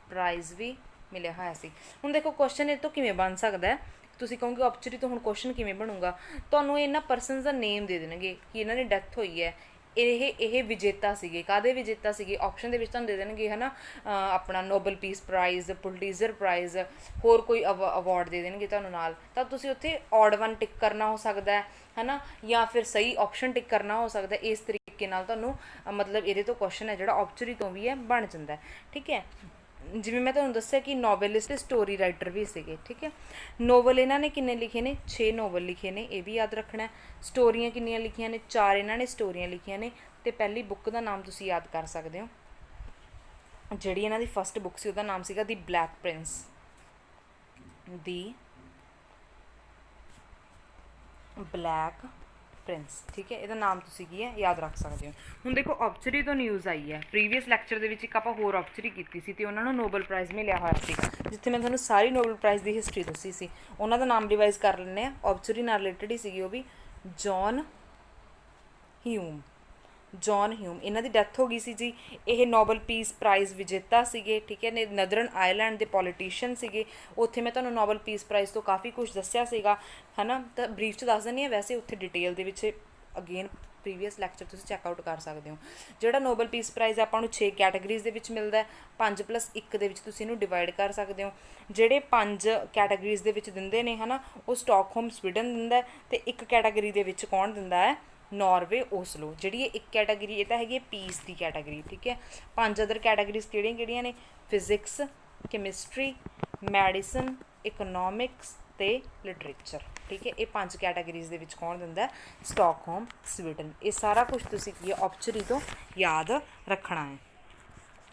ਪ੍ਰਾਈਜ਼ ਵੀ ਮਿਲਿਆ ਹੋਇਆ ਸੀ। ਹੁਣ ਦੇਖੋ ਕੁਐਸਚਨ ਇਹ ਤੋਂ ਕਿਵੇਂ ਬਣ ਸਕਦਾ ਹੈ, ਤੁਸੀਂ ਕਹੋਗੇ ਔਬਚਰੀ ਤੋਂ ਹੁਣ ਕੁਐਸਚਨ ਕਿਵੇਂ ਬਣੂਗਾ। ਤੁਹਾਨੂੰ ਇਹਨਾਂ ਪਰਸਨਸ ਦਾ ਨੇਮ ਦੇ ਦੇਣਗੇ ਕਿ ਇਹਨਾਂ ਦੀ ਡੈਥ ਹੋਈ ਹੈ। ਇਹ ਵਿਜੇਤਾ ਸੀਗੇ। ਕਾਹਦੇ ਵਿਜੇਤਾ ਸੀਗੇ? ਆਪਸ਼ਨ ਦੇ ਵਿੱਚ ਤੁਹਾਨੂੰ ਦੇ ਦੇਣਗੇ ਹੈ ਨਾ, ਆਪਣਾ ਨੋਬਲ ਪੀਸ ਪ੍ਰਾਈਜ਼, ਪੁਲਟੀਜ਼ਰ ਪ੍ਰਾਈਜ਼, ਹੋਰ ਕੋਈ ਅਵਾਰਡ ਦੇ ਦੇਣਗੇ ਤੁਹਾਨੂੰ ਨਾਲ। ਤਾਂ ਤੁਸੀਂ ਉੱਥੇ ਔਡ ਵਨ ਟਿਕ ਕਰਨਾ ਹੋ ਸਕਦਾ ਹੈ ਨਾ, ਜਾਂ ਫਿਰ ਸਹੀ ਆਪਸ਼ਨ ਟਿਕ ਕਰਨਾ ਹੋ ਸਕਦਾ। ਇਸ ਤਰੀਕੇ ਨਾਲ ਤੁਹਾਨੂੰ ਮਤਲਬ ਇਹਦੇ ਤੋਂ ਕੁਐਸਚਨ ਹੈ ਜਿਹੜਾ ਔਬਚਰੀ ਤੋਂ ਵੀ ਹੈ ਬਣ ਜਾਂਦਾ। ਠੀਕ ਹੈ, ਜਿਵੇਂ ਮੈਂ ਤੁਹਾਨੂੰ ਦੱਸਿਆ ਕਿ ਨੋਵਲਿਸਟ ਅਤੇ ਸਟੋਰੀ ਰਾਈਟਰ ਵੀ ਸੀਗੇ। ਠੀਕ ਹੈ, ਨੋਵਲ ਇਹਨਾਂ ਨੇ ਕਿੰਨੇ ਲਿਖੇ ਨੇ? 6 ਨੋਵਲ ਲਿਖੇ ਨੇ, ਇਹ ਵੀ ਯਾਦ ਰੱਖਣਾ। ਸਟੋਰੀਆਂ ਕਿੰਨੀਆਂ ਲਿਖੀਆਂ ਨੇ? 4 ਇਹਨਾਂ ਨੇ ਸਟੋਰੀਆਂ ਲਿਖੀਆਂ ਨੇ। ਅਤੇ ਪਹਿਲੀ ਬੁੱਕ ਦਾ ਨਾਮ ਤੁਸੀਂ ਯਾਦ ਕਰ ਸਕਦੇ ਹੋ, ਜਿਹੜੀ ਇਹਨਾਂ ਦੀ ਫਸਟ ਬੁੱਕ ਸੀ ਉਹਦਾ ਨਾਮ ਸੀਗਾ ਦੀ ਬਲੈਕ ਪ੍ਰਿੰਸ। ਦੀ ਬਲੈਕ ਪ੍ਰਿੰਸ। ਠੀਕ ਹੈ, ਇਹਦਾ ਨਾਮ ਤੁਸੀਂ ਕੀ ਹੈ ਯਾਦ ਰੱਖ ਸਕਦੇ ਹੋ। ਹੁਣ ਦੇਖੋ ਔਬਚਰੀ ਤੋਂ ਨਿਊਜ਼ ਆਈ ਹੈ। ਪ੍ਰੀਵੀਅਸ ਲੈਕਚਰ ਦੇ ਵਿੱਚ ਇੱਕ ਆਪਾਂ ਹੋਰ ਔਬਚਰੀ ਕੀਤੀ ਸੀ ਅਤੇ ਉਹਨਾਂ ਨੂੰ ਨੋਬਲ ਪ੍ਰਾਈਜ਼ ਮਿਲਿਆ ਹੋਇਆ ਸੀ, ਜਿੱਥੇ ਮੈਂ ਤੁਹਾਨੂੰ ਸਾਰੀ ਨੋਬਲ ਪ੍ਰਾਈਜ਼ ਦੀ ਹਿਸਟਰੀ ਦੱਸੀ ਸੀ। ਉਹਨਾਂ ਦਾ ਨਾਮ ਰਿਵਾਈਜ਼ ਕਰ ਲੈਂਦੇ ਹਾਂ। ਔਬਚਰੀ ਨਾਲ ਰਿਲੇਟਡ ਹੀ ਸੀਗੀ ਉਹ ਵੀ। ਜੌਨ ਹਿਊਮ। ਇਹਨਾਂ ਦੀ ਡੈਥ ਹੋ ਗਈ ਸੀ ਜੀ। ਇਹ ਨੋਬਲ ਪੀਸ ਪ੍ਰਾਈਜ਼ ਵਿਜੇਤਾ ਸੀਗੇ। ਠੀਕ ਹੈ, ਨਦਰਨ ਆਇਰਲੈਂਡ ਦੇ ਪੋਲੀਟੀਸ਼ੀਅਨ ਸੀਗੇ। ਉੱਥੇ ਮੈਂ ਤੁਹਾਨੂੰ ਨੋਬਲ ਪੀਸ ਪ੍ਰਾਈਜ਼ ਤੋਂ ਕਾਫੀ ਕੁਝ ਦੱਸਿਆ ਸੀਗਾ ਹੈ ਨਾ, ਤਾਂ ਬਰੀਫ 'ਚ ਦੱਸ ਦਿੰਦੀ ਹਾਂ। ਵੈਸੇ ਉੱਥੇ ਡਿਟੇਲ ਦੇ ਵਿੱਚ ਅਗੇਨ ਪ੍ਰੀਵੀਅਸ ਲੈਕਚਰ ਤੁਸੀਂ ਚੈੱਕਆਊਟ ਕਰ ਸਕਦੇ ਹੋ। ਜਿਹੜਾ ਨੋਬਲ ਪੀਸ ਪ੍ਰਾਈਜ਼ ਆਪਾਂ ਨੂੰ 6 ਕੈਟਾਗਰੀਜ਼ ਦੇ ਵਿੱਚ ਮਿਲਦਾ ਹੈ। 5+1 ਦੇ ਵਿੱਚ ਤੁਸੀਂ ਇਹਨੂੰ ਡਿਵਾਈਡ ਕਰ ਸਕਦੇ ਹੋ। ਜਿਹੜੇ 5 ਕੈਟਾਗਰੀਜ਼ ਦੇ ਵਿੱਚ ਦਿੰਦੇ ਨੇ ਹੈ ਨਾ, ਉਹ ਸਟਾਕਹੋਮ ਸਵੀਡਨ ਦਿੰਦਾ, ਅਤੇ ਇੱਕ ਕੈਟਾਗਰੀ ਦੇ ਵਿੱਚ ਕੌਣ ਦਿੰਦਾ ਹੈ? Norway Oslo. ਜਿਹੜੀ ਇਹ ਇੱਕ ਕੈਟਾਗਰੀ ਇਹ ਤਾਂ ਹੈਗੀ ਪੀਸ ਦੀ ਕੈਟਾਗਰੀ। ਠੀਕ ਹੈ, 5 ਅਦਰ ਕੈਟਾਗਰੀਜ਼ ਕਿਹੜੀਆਂ ਨੇ? ਫਿਜ਼ਿਕਸ, ਕੈਮਿਸਟਰੀ, ਮੈਡੀਸਨ, ਇਕਨੋਮਿਕਸ ਅਤੇ ਲਿਟਰੇਚਰ। ਠੀਕ ਹੈ, ਇਹ 5 ਕੈਟਾਗਰੀਜ਼ ਦੇ ਵਿੱਚ ਕੌਣ ਦਿੰਦਾ? Stockholm Sweden. ਇਹ ਸਾਰਾ ਕੁਝ ਤੁਸੀਂ ਕੀ ਹੈ ਔਬਚਰੀ ਤੋਂ ਯਾਦ ਰੱਖਣਾ ਹੈ।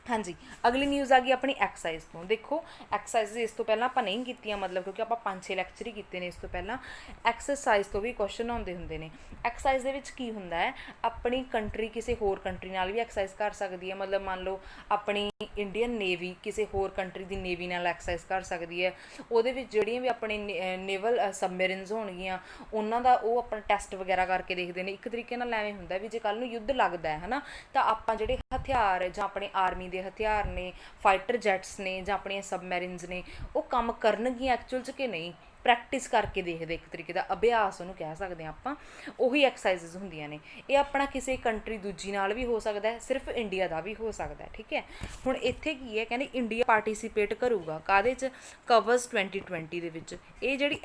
ਹਾਂਜੀ, ਅਗਲੀ ਨਿਊਜ਼ ਆ ਗਈ ਆਪਣੀ ਐਕਸਾਈਜ਼ ਤੋਂ। ਦੇਖੋ ਐਕਸਾਈਜ਼ ਇਸ ਤੋਂ ਪਹਿਲਾਂ ਆਪਾਂ ਨਹੀਂ ਕੀਤੀਆਂ, ਮਤਲਬ ਕਿਉਂਕਿ ਆਪਾਂ 5-6 ਲੈਕਚਰ ਹੀ ਕੀਤੇ ਨੇ ਇਸ ਤੋਂ ਪਹਿਲਾਂ। ਐਕਸਰਸਾਈਜ਼ ਤੋਂ ਵੀ ਕੁਐਸਚਨ ਆਉਂਦੇ ਹੁੰਦੇ ਨੇ। ਐਕਸਾਈਜ਼ ਦੇ ਵਿੱਚ ਕੀ ਹੁੰਦਾ ਹੈ, ਆਪਣੀ ਕੰਟਰੀ ਕਿਸੇ ਹੋਰ ਕੰਟਰੀ ਨਾਲ ਵੀ ਐਕਸਾਈਜ਼ ਕਰ ਸਕਦੀ ਹੈ। ਮਤਲਬ ਮੰਨ ਲਓ ਆਪਣੀ ਇੰਡੀਅਨ ਨੇਵੀ ਕਿਸੇ ਹੋਰ ਕੰਟਰੀ ਦੀ ਨੇਵੀ ਨਾਲ ਐਕਸਾਈਜ਼ ਕਰ ਸਕਦੀ ਹੈ। ਉਹਦੇ ਵਿੱਚ ਜਿਹੜੀਆਂ ਵੀ ਆਪਣੇ ਨੇਵਲ ਸਬਮਰੀਨਸ ਹੋਣਗੀਆਂ ਉਹਨਾਂ ਦਾ ਉਹ ਆਪਣਾ ਟੈਸਟ ਵਗੈਰਾ ਕਰਕੇ ਦੇਖਦੇ ਨੇ। ਇੱਕ ਤਰੀਕੇ ਨਾਲ ਐਵੇਂ ਹੁੰਦਾ ਵੀ ਜੇ ਕੱਲ੍ਹ ਨੂੰ ਯੁੱਧ ਲੱਗਦਾ ਹੈ ਨਾ, ਤਾਂ ਆਪਾਂ ਜਿਹੜੇ ਹਥਿਆਰ ਜਾਂ ਆਪਣੇ ਆਰਮੀ ਦੇ ਹਥਿਆਰ ਨੇ, ਫਾਈਟਰ ਜੈਟਸ ਨੇ ਜਾਂ ਆਪਣੀਆਂ ਸਬਮੈਰਿਨਸ ਨੇ, ਉਹ ਕੰਮ ਕਰਨਗੀਆਂ ਐਕਚੁਅਲ 'ਚ ਕਿ ਨਹੀਂ, ਪ੍ਰੈਕਟਿਸ ਕਰਕੇ ਦੇਖਦੇ। ਇੱਕ ਤਰੀਕੇ ਦਾ ਅਭਿਆਸ ਉਹਨੂੰ ਕਹਿ ਸਕਦੇ ਹਾਂ ਆਪਾਂ। ਉਹੀ ਐਕਸਰਸਾਈਜ਼ਸ ਹੁੰਦੀਆਂ ਨੇ। ਇਹ ਆਪਣਾ ਕਿਸੇ ਕੰਟਰੀ ਦੂਜੀ ਨਾਲ ਵੀ ਹੋ ਸਕਦਾ ਹੈ, ਸਿਰਫ ਇੰਡੀਆ ਦਾ ਵੀ ਹੋ ਸਕਦਾ ਹੈ। ਠੀਕ ਹੈ, ਹੁਣ ਇੱਥੇ ਕੀ ਹੈ, ਕਹਿੰਦੇ ਇੰਡੀਆ ਪਾਰਟੀਸੀਪੇਟ ਕਰੂਗਾ ਕਾਹਦੇ 'ਚ? ਕਵਚ 2020 ਦੇ ਵਿੱਚ। ਇਹ ਜਿਹੜੀ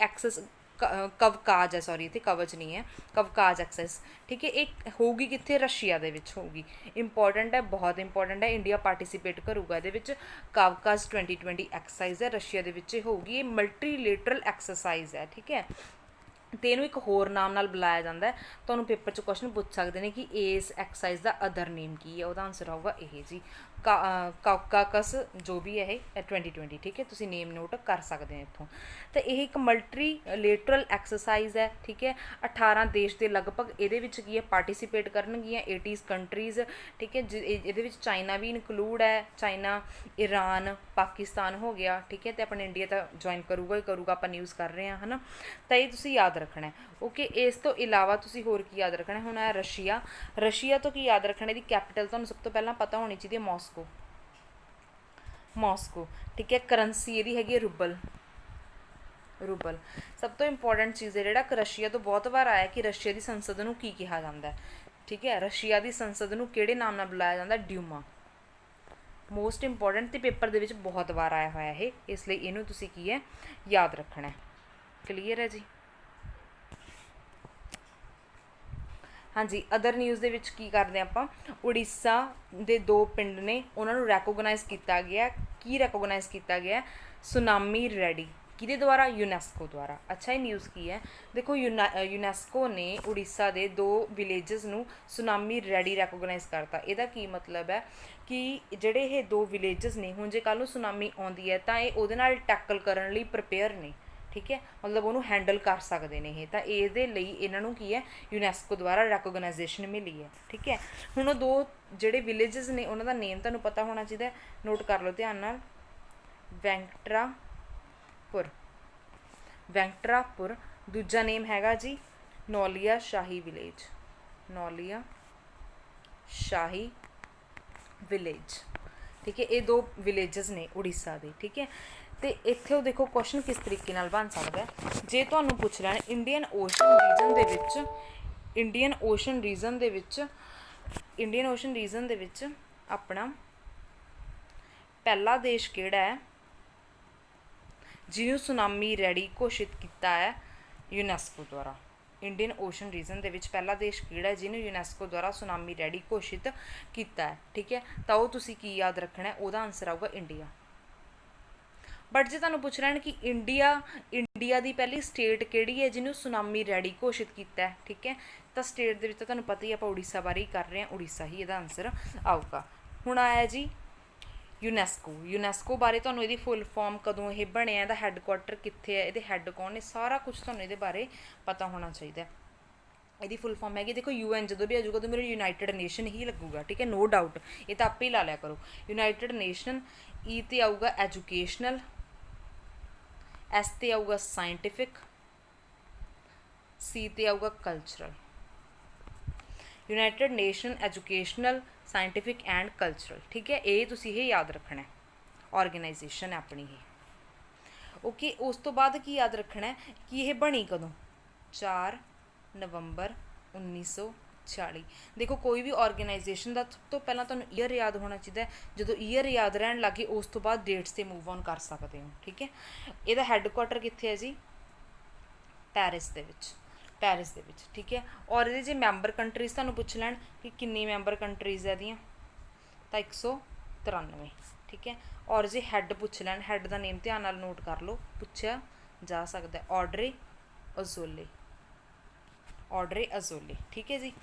ਕਵਕਾਜ ਹੈ, ਸੌਰੀ ਇੱਥੇ ਕਵਚ ਨਹੀਂ ਹੈ, ਕਵਕਾਜ ਐਕਸਰਸਾਈਜ਼। ਠੀਕ ਹੈ, ਇਹ ਹੋਊਗੀ ਕਿੱਥੇ? ਰਸ਼ੀਆ ਦੇ ਵਿੱਚ ਹੋਊਗੀ। ਇੰਪੋਰਟੈਂਟ ਹੈ, ਬਹੁਤ ਇੰਪੋਰਟੈਂਟ ਹੈ। ਇੰਡੀਆ ਪਾਰਟੀਸੀਪੇਟ ਕਰੂਗਾ ਇਹਦੇ ਵਿੱਚ। ਕਵਕਾਜ 2020 ਐਕਸਰਸਾਈਜ਼ ਹੈ, ਰਸ਼ੀਆ ਦੇ ਵਿੱਚ ਹੋਊਗੀ। ਇਹ ਮਲਟੀਲੇਟਰਲ ਐਕਸਰਸਾਈਜ਼ ਹੈ। ਠੀਕ ਹੈ, ਅਤੇ ਇਹਨੂੰ ਇੱਕ ਹੋਰ ਨਾਮ ਨਾਲ ਬੁਲਾਇਆ ਜਾਂਦਾ ਹੈ। ਤੁਹਾਨੂੰ ਪੇਪਰ 'ਚ ਕੁਐਸਚਨ ਪੁੱਛ ਸਕਦੇ ਨੇ ਕਿ ਇਸ ਐਕਸਰਸਾਈਜ਼ ਦਾ ਅਦਰ ਨੇਮ ਕੀ ਹੈ। ਉਹਦਾ ਆਨਸਰ ਆਊਗਾ ਇਹ ਜੀ, ਕਾਕਾਕਸ, ਜੋ ਵੀ ਹੈ ਇਹ 2020। ਠੀਕ ਹੈ, ਤੁਸੀਂ ਨੇਮ ਨੋਟ ਕਰ ਸਕਦੇ ਹੋ ਇੱਥੋਂ। ਤਾਂ ਇਹ ਇੱਕ ਮਲਟੀਲੇਟਰਲ ਐਕਸਰਸਾਈਜ਼ ਹੈ। ਠੀਕ ਹੈ, 18 ਦੇਸ਼ ਦੇ ਲਗਭਗ ਇਹਦੇ ਵਿੱਚ ਕੀ ਹੈ ਪਾਰਟੀਸੀਪੇਟ ਕਰਨਗੀਆਂ, 80 ਕੰਟਰੀਜ਼। ਠੀਕ ਹੈ, ਇਹਦੇ ਵਿੱਚ ਚਾਈਨਾ ਵੀ ਇਨਕਲੂਡ ਹੈ। ਚਾਈਨਾ, ਈਰਾਨ, ਪਾਕਿਸਤਾਨ ਹੋ ਗਿਆ। ਠੀਕ ਹੈ, ਅਤੇ ਆਪਣਾ ਇੰਡੀਆ ਤਾਂ ਜੁਆਇਨ ਕਰੂਗਾ ਹੀ ਕਰੂਗਾ, ਆਪਾਂ ਨਿਊਜ਼ ਕਰ ਰਹੇ ਹਾਂ ਹੈ ਨਾ। ਤਾਂ ਇਹ ਤੁਸੀਂ ਯਾਦ ਰੱਖਣਾ। ਓਕੇ, ਇਸ ਤੋਂ ਇਲਾਵਾ ਤੁਸੀਂ ਹੋਰ ਕੀ ਯਾਦ ਰੱਖਣਾ? ਹੁਣ ਹੈ ਰਸ਼ੀਆ। ਰਸ਼ੀਆ ਤੋਂ ਕੀ ਯਾਦ ਰੱਖਣਾ? ਇਹਦੀ ਕੈਪੀਟਲ ਤੁਹਾਨੂੰ ਸਭ ਤੋਂ ਪਹਿਲਾਂ ਪਤਾ ਹੋਣੀ ਚਾਹੀਦੀ ਹੈ, ਮਾਸਕੋ। ਠੀਕ ਹੈ, ਕਰੰਸੀ ਇਹਦੀ ਹੈਗੀ ਹੈ ਰੂਬਲ। ਸਭ ਤੋਂ ਇੰਪੋਰਟੈਂਟ ਚੀਜ਼ ਹੈ ਜਿਹੜਾ ਕਿ ਰਸ਼ੀਆ ਤੋਂ ਬਹੁਤ ਵਾਰ ਆਇਆ ਕਿ ਰਸ਼ੀਆ ਦੀ ਸੰਸਦ ਨੂੰ ਕੀ ਕਿਹਾ ਜਾਂਦਾ ਹੈ। ਠੀਕ ਹੈ, ਰਸ਼ੀਆ ਦੀ ਸੰਸਦ ਨੂੰ ਕਿਹੜੇ ਨਾਮ ਨਾਲ ਬੁਲਾਇਆ ਜਾਂਦਾ? ਡਿਊਮਾ। ਮੋਸਟ ਇੰਪੋਰਟੈਂਟ ਅਤੇ ਪੇਪਰ ਦੇ ਵਿੱਚ ਬਹੁਤ ਵਾਰ ਆਇਆ ਹੋਇਆ ਇਹ, ਇਸ ਲਈ ਇਹਨੂੰ ਤੁਸੀਂ ਕੀ ਹੈ ਯਾਦ ਰੱਖਣਾ। ਕਲੀਅਰ ਹੈ ਜੀ? हाँ जी, अदर न्यूज़ ਦੇ ਵਿੱਚ ਕੀ ਕਰਦੇ ਆਪਾਂ, ਉੜੀਸਾ ਦੇ 2 ਪਿੰਡ ਨੇ ਉਹਨਾਂ ਨੂੰ ਰੈਕੋਗਨਾਈਜ਼ ਕੀਤਾ ਗਿਆ। ਕੀ ਰੈਕੋਗਨਾਈਜ਼ ਕੀਤਾ ਗਿਆ? Tsunami ready. ਕਿਹਦੇ ਦੁਆਰਾ? ਯੂਨੈਸਕੋ ਦੁਆਰਾ। ਅੱਛਾ, ਇਹ ਨਿਊਜ਼ ਕੀ ਹੈ? ਦੇਖੋ, ਯੂਨੈਸਕੋ ਨੇ ਉੜੀਸਾ ਦੇ 2 ਵਿਲੇਜਸ ਨੂੰ ਸੁਨਾਮੀ ਰੈਡੀ ਰੈਕੋਗਨਾਈਜ਼ ਕਰਤਾ। ਇਹਦਾ ਕੀ ਮਤਲਬ ਹੈ ਕਿ ਜਿਹੜੇ ਇਹ 2 ਵਿਲੇਜਸ ਨੇ, ਹੁਣ ਜੇ ਕੱਲ੍ਹ ਨੂੰ ਸੁਨਾਮੀ ਆਉਂਦੀ ਹੈ ਤਾਂ ਇਹ ਉਹਦੇ ਨਾਲ ਟੈਕਲ ਕਰਨ ਲਈ ਪ੍ਰਿਪੇਅਰ ਨੇ, ਠੀਕ ਹੈ, ਮਤਲਬ ਉਹਨੂੰ ਹੈਂਡਲ ਕਰ ਸਕਦੇ ਨੇ ਇਹ। ਤਾਂ ਇਹਦੇ ਲਈ ਇਹਨਾਂ ਨੂੰ ਕੀ ਹੈ, ਯੂਨੈਸਕੋ ਦੁਆਰਾ ਰੈਕੋਗਨਾਈਜੇਸ਼ਨ ਮਿਲੀ ਹੈ, ਠੀਕ ਹੈ। ਹੁਣ ਉਹ 2 ਜਿਹੜੇ ਵਿਲੇਜਸ ਨੇ ਉਹਨਾਂ ਦਾ ਨੇਮ ਤੁਹਾਨੂੰ ਪਤਾ ਹੋਣਾ ਚਾਹੀਦਾ, ਨੋਟ ਕਰ ਲਓ ਧਿਆਨ ਨਾਲ। ਵੈਂਕਟਰਾਪੁਰ। ਦੂਜਾ ਨੇਮ ਹੈਗਾ ਜੀ ਨੌਲੀਆ ਸ਼ਾਹੀ ਵਿਲੇਜ। ਨੌਲੀਆ ਸ਼ਾਹੀ ਵਿਲੇਜ, ਠੀਕ ਹੈ। ਇਹ 2 ਵਿਲੇਜਸ ਨੇ ਉੜੀਸਾ ਦੇ, ਠੀਕ ਹੈ। ਤੇ ਇੱਥੇ ਉਹ ਦੇਖੋ ਕੁਐਸਚਨ ਕਿਸ ਤਰੀਕੇ ਨਾਲ ਬਣ ਸਕਦਾ ਜੇ ਤੁਹਾਨੂੰ ਪੁੱਛ ਲੈਣ ਇੰਡੀਅਨ ਓਸ਼ਨ ਰੀਜਨ ਦੇ ਵਿੱਚ ਆਪਣਾ ਪਹਿਲਾ ਦੇਸ਼ ਕਿਹੜਾ ਹੈ ਜਿਹਨੂੰ ਸੁਨਾਮੀ ਰੈਡੀ ਘੋਸ਼ਿਤ ਕੀਤਾ ਹੈ ਯੂਨੈਸਕੋ ਦੁਆਰਾ? ਇੰਡੀਅਨ ਓਸ਼ਨ ਰੀਜਨ ਦੇ ਵਿੱਚ ਪਹਿਲਾ ਦੇਸ਼ ਕਿਹੜਾ ਜਿਹਨੂੰ ਯੂਨੈਸਕੋ ਦੁਆਰਾ ਸੁਨਾਮੀ ਰੈਡੀ ਘੋਸ਼ਿਤ ਕੀਤਾ ਹੈ, ਠੀਕ ਹੈ। ਤਾਂ ਉਹ ਤੁਸੀਂ ਕੀ ਯਾਦ ਰੱਖਣਾ? ਉਹਦਾ ਆਨਸਰ ਆਊਗਾ ਇੰਡੀਆ। ਬਟ ਜੇ ਤੁਹਾਨੂੰ ਪੁੱਛ ਲੈਣ ਕਿ ਇੰਡੀਆ ਦੀ ਪਹਿਲੀ ਸਟੇਟ ਕਿਹੜੀ ਹੈ ਜਿਹਨੂੰ ਸੁਨਾਮੀ ਰੈਡੀ ਘੋਸ਼ਿਤ ਕੀਤਾ ਹੈ, ਠੀਕ ਹੈ, ਤਾਂ ਸਟੇਟ ਦੇ ਵਿੱਚ ਤਾਂ ਤੁਹਾਨੂੰ ਪਤਾ ਹੀ, ਆਪਾਂ ਉੜੀਸਾ ਬਾਰੇ ਹੀ ਕਰ ਰਹੇ ਹਾਂ, ਉੜੀਸਾ ਹੀ ਇਹਦਾ ਆਨਸਰ ਆਊਗਾ। ਹੁਣ ਆਇਆ ਜੀ ਯੂਨੈਸਕੋ ਬਾਰੇ ਤੁਹਾਨੂੰ ਇਹਦੀ ਫੁੱਲ ਫਾਰਮ, ਕਦੋਂ ਇਹ ਬਣਿਆ, ਇਹਦਾ ਹੈੱਡਕੁਆਟਰ ਕਿੱਥੇ ਹੈ, ਇਹਦੇ ਹੈੱਡ ਕੌਣ ਨੇ, ਸਾਰਾ ਕੁਝ ਤੁਹਾਨੂੰ ਇਹਦੇ ਬਾਰੇ ਪਤਾ ਹੋਣਾ ਚਾਹੀਦਾ। ਇਹਦੀ ਫੁੱਲ ਫਾਰਮ ਹੈਗੀ, ਦੇਖੋ UN ਜਦੋਂ ਵੀ ਆ ਜਾਊਗਾ ਤਾਂ ਮੇਰੇ ਯੂਨਾਈਟਿਡ ਨੇਸ਼ਨ ਹੀ ਲੱਗੂਗਾ, ਠੀਕ ਹੈ, ਨੋ ਡਾਊਟ। ਇਹ ਤਾਂ ਆਪੇ ਹੀ ਲਾ ਲਿਆ ਕਰੋ, ਯੂਨਾਈਟਿਡ ਨੇਸ਼ਨ। E ਤੇ ਆਊਗਾ ਐਜੂਕੇਸ਼ਨਲ, S ਤੇ ਆਊਗਾ ਸਾਇੰਟੀਫਿਕ, C ਤੇ ਆਊਗਾ cultural. United nation, educational, scientific and cultural, ਠੀਕ ਹੈ। ਇਹ ਤੁਸੀਂ ਇਹ ਯਾਦ ਰੱਖਣਾ, ਆਰਗੇਨਾਈਜੇਸ਼ਨ ਹੈ ਆਪਣੀ ਇਹ, ਓਕੇ। ਉਸ ਤੋਂ ਬਾਅਦ ਕੀ ਯਾਦ ਰੱਖਣਾ ਕਿ ਇਹ ਬਣੀ ਕਦੋਂ? 4 ਨਵੰਬਰ 1940। ਦੇਖੋ, ਕੋਈ ਵੀ ਆਰਗੇਨਾਈਜੇਸ਼ਨ ਦਾ ਸਭ ਤੋਂ ਪਹਿਲਾਂ ਤੁਹਾਨੂੰ ਈਅਰ ਯਾਦ ਹੋਣਾ ਚਾਹੀਦਾ। ਜਦੋਂ ਈਅਰ ਯਾਦ ਰਹਿਣ ਲੱਗੇ ਉਸ ਤੋਂ ਬਾਅਦ ਡੇਟਸ 'ਤੇ ਮੂਵ ਔਨ ਕਰ ਸਕਦੇ ਹੋ, ਠੀਕ ਹੈ। ਇਹਦਾ ਹੈੱਡਕੁਆਟਰ ਕਿੱਥੇ ਹੈ ਜੀ? ਪੈਰਿਸ ਦੇ ਵਿੱਚ, ਠੀਕ ਹੈ। ਔਰ ਇਹਦੇ ਜੇ ਮੈਂਬਰ ਕੰਟਰੀਜ਼ ਤੁਹਾਨੂੰ ਪੁੱਛ ਲੈਣ ਕਿ ਕਿੰਨੀ ਮੈਂਬਰ ਕੰਟਰੀਜ਼ ਹੈ ਇਹਦੀਆਂ, ਤਾਂ 193, ਠੀਕ ਹੈ। ਔਰ ਜੇ ਹੈੱਡ ਪੁੱਛ ਲੈਣ, ਹੈੱਡ ਦਾ ਨੇਮ ਧਿਆਨ ਨਾਲ ਨੋਟ ਕਰ ਲਓ, ਪੁੱਛਿਆ ਜਾ ਸਕਦਾ, ਔਡਰੇ ਅਜ਼ੋਲੇ, ਠੀਕ ਹੈ ਜੀ।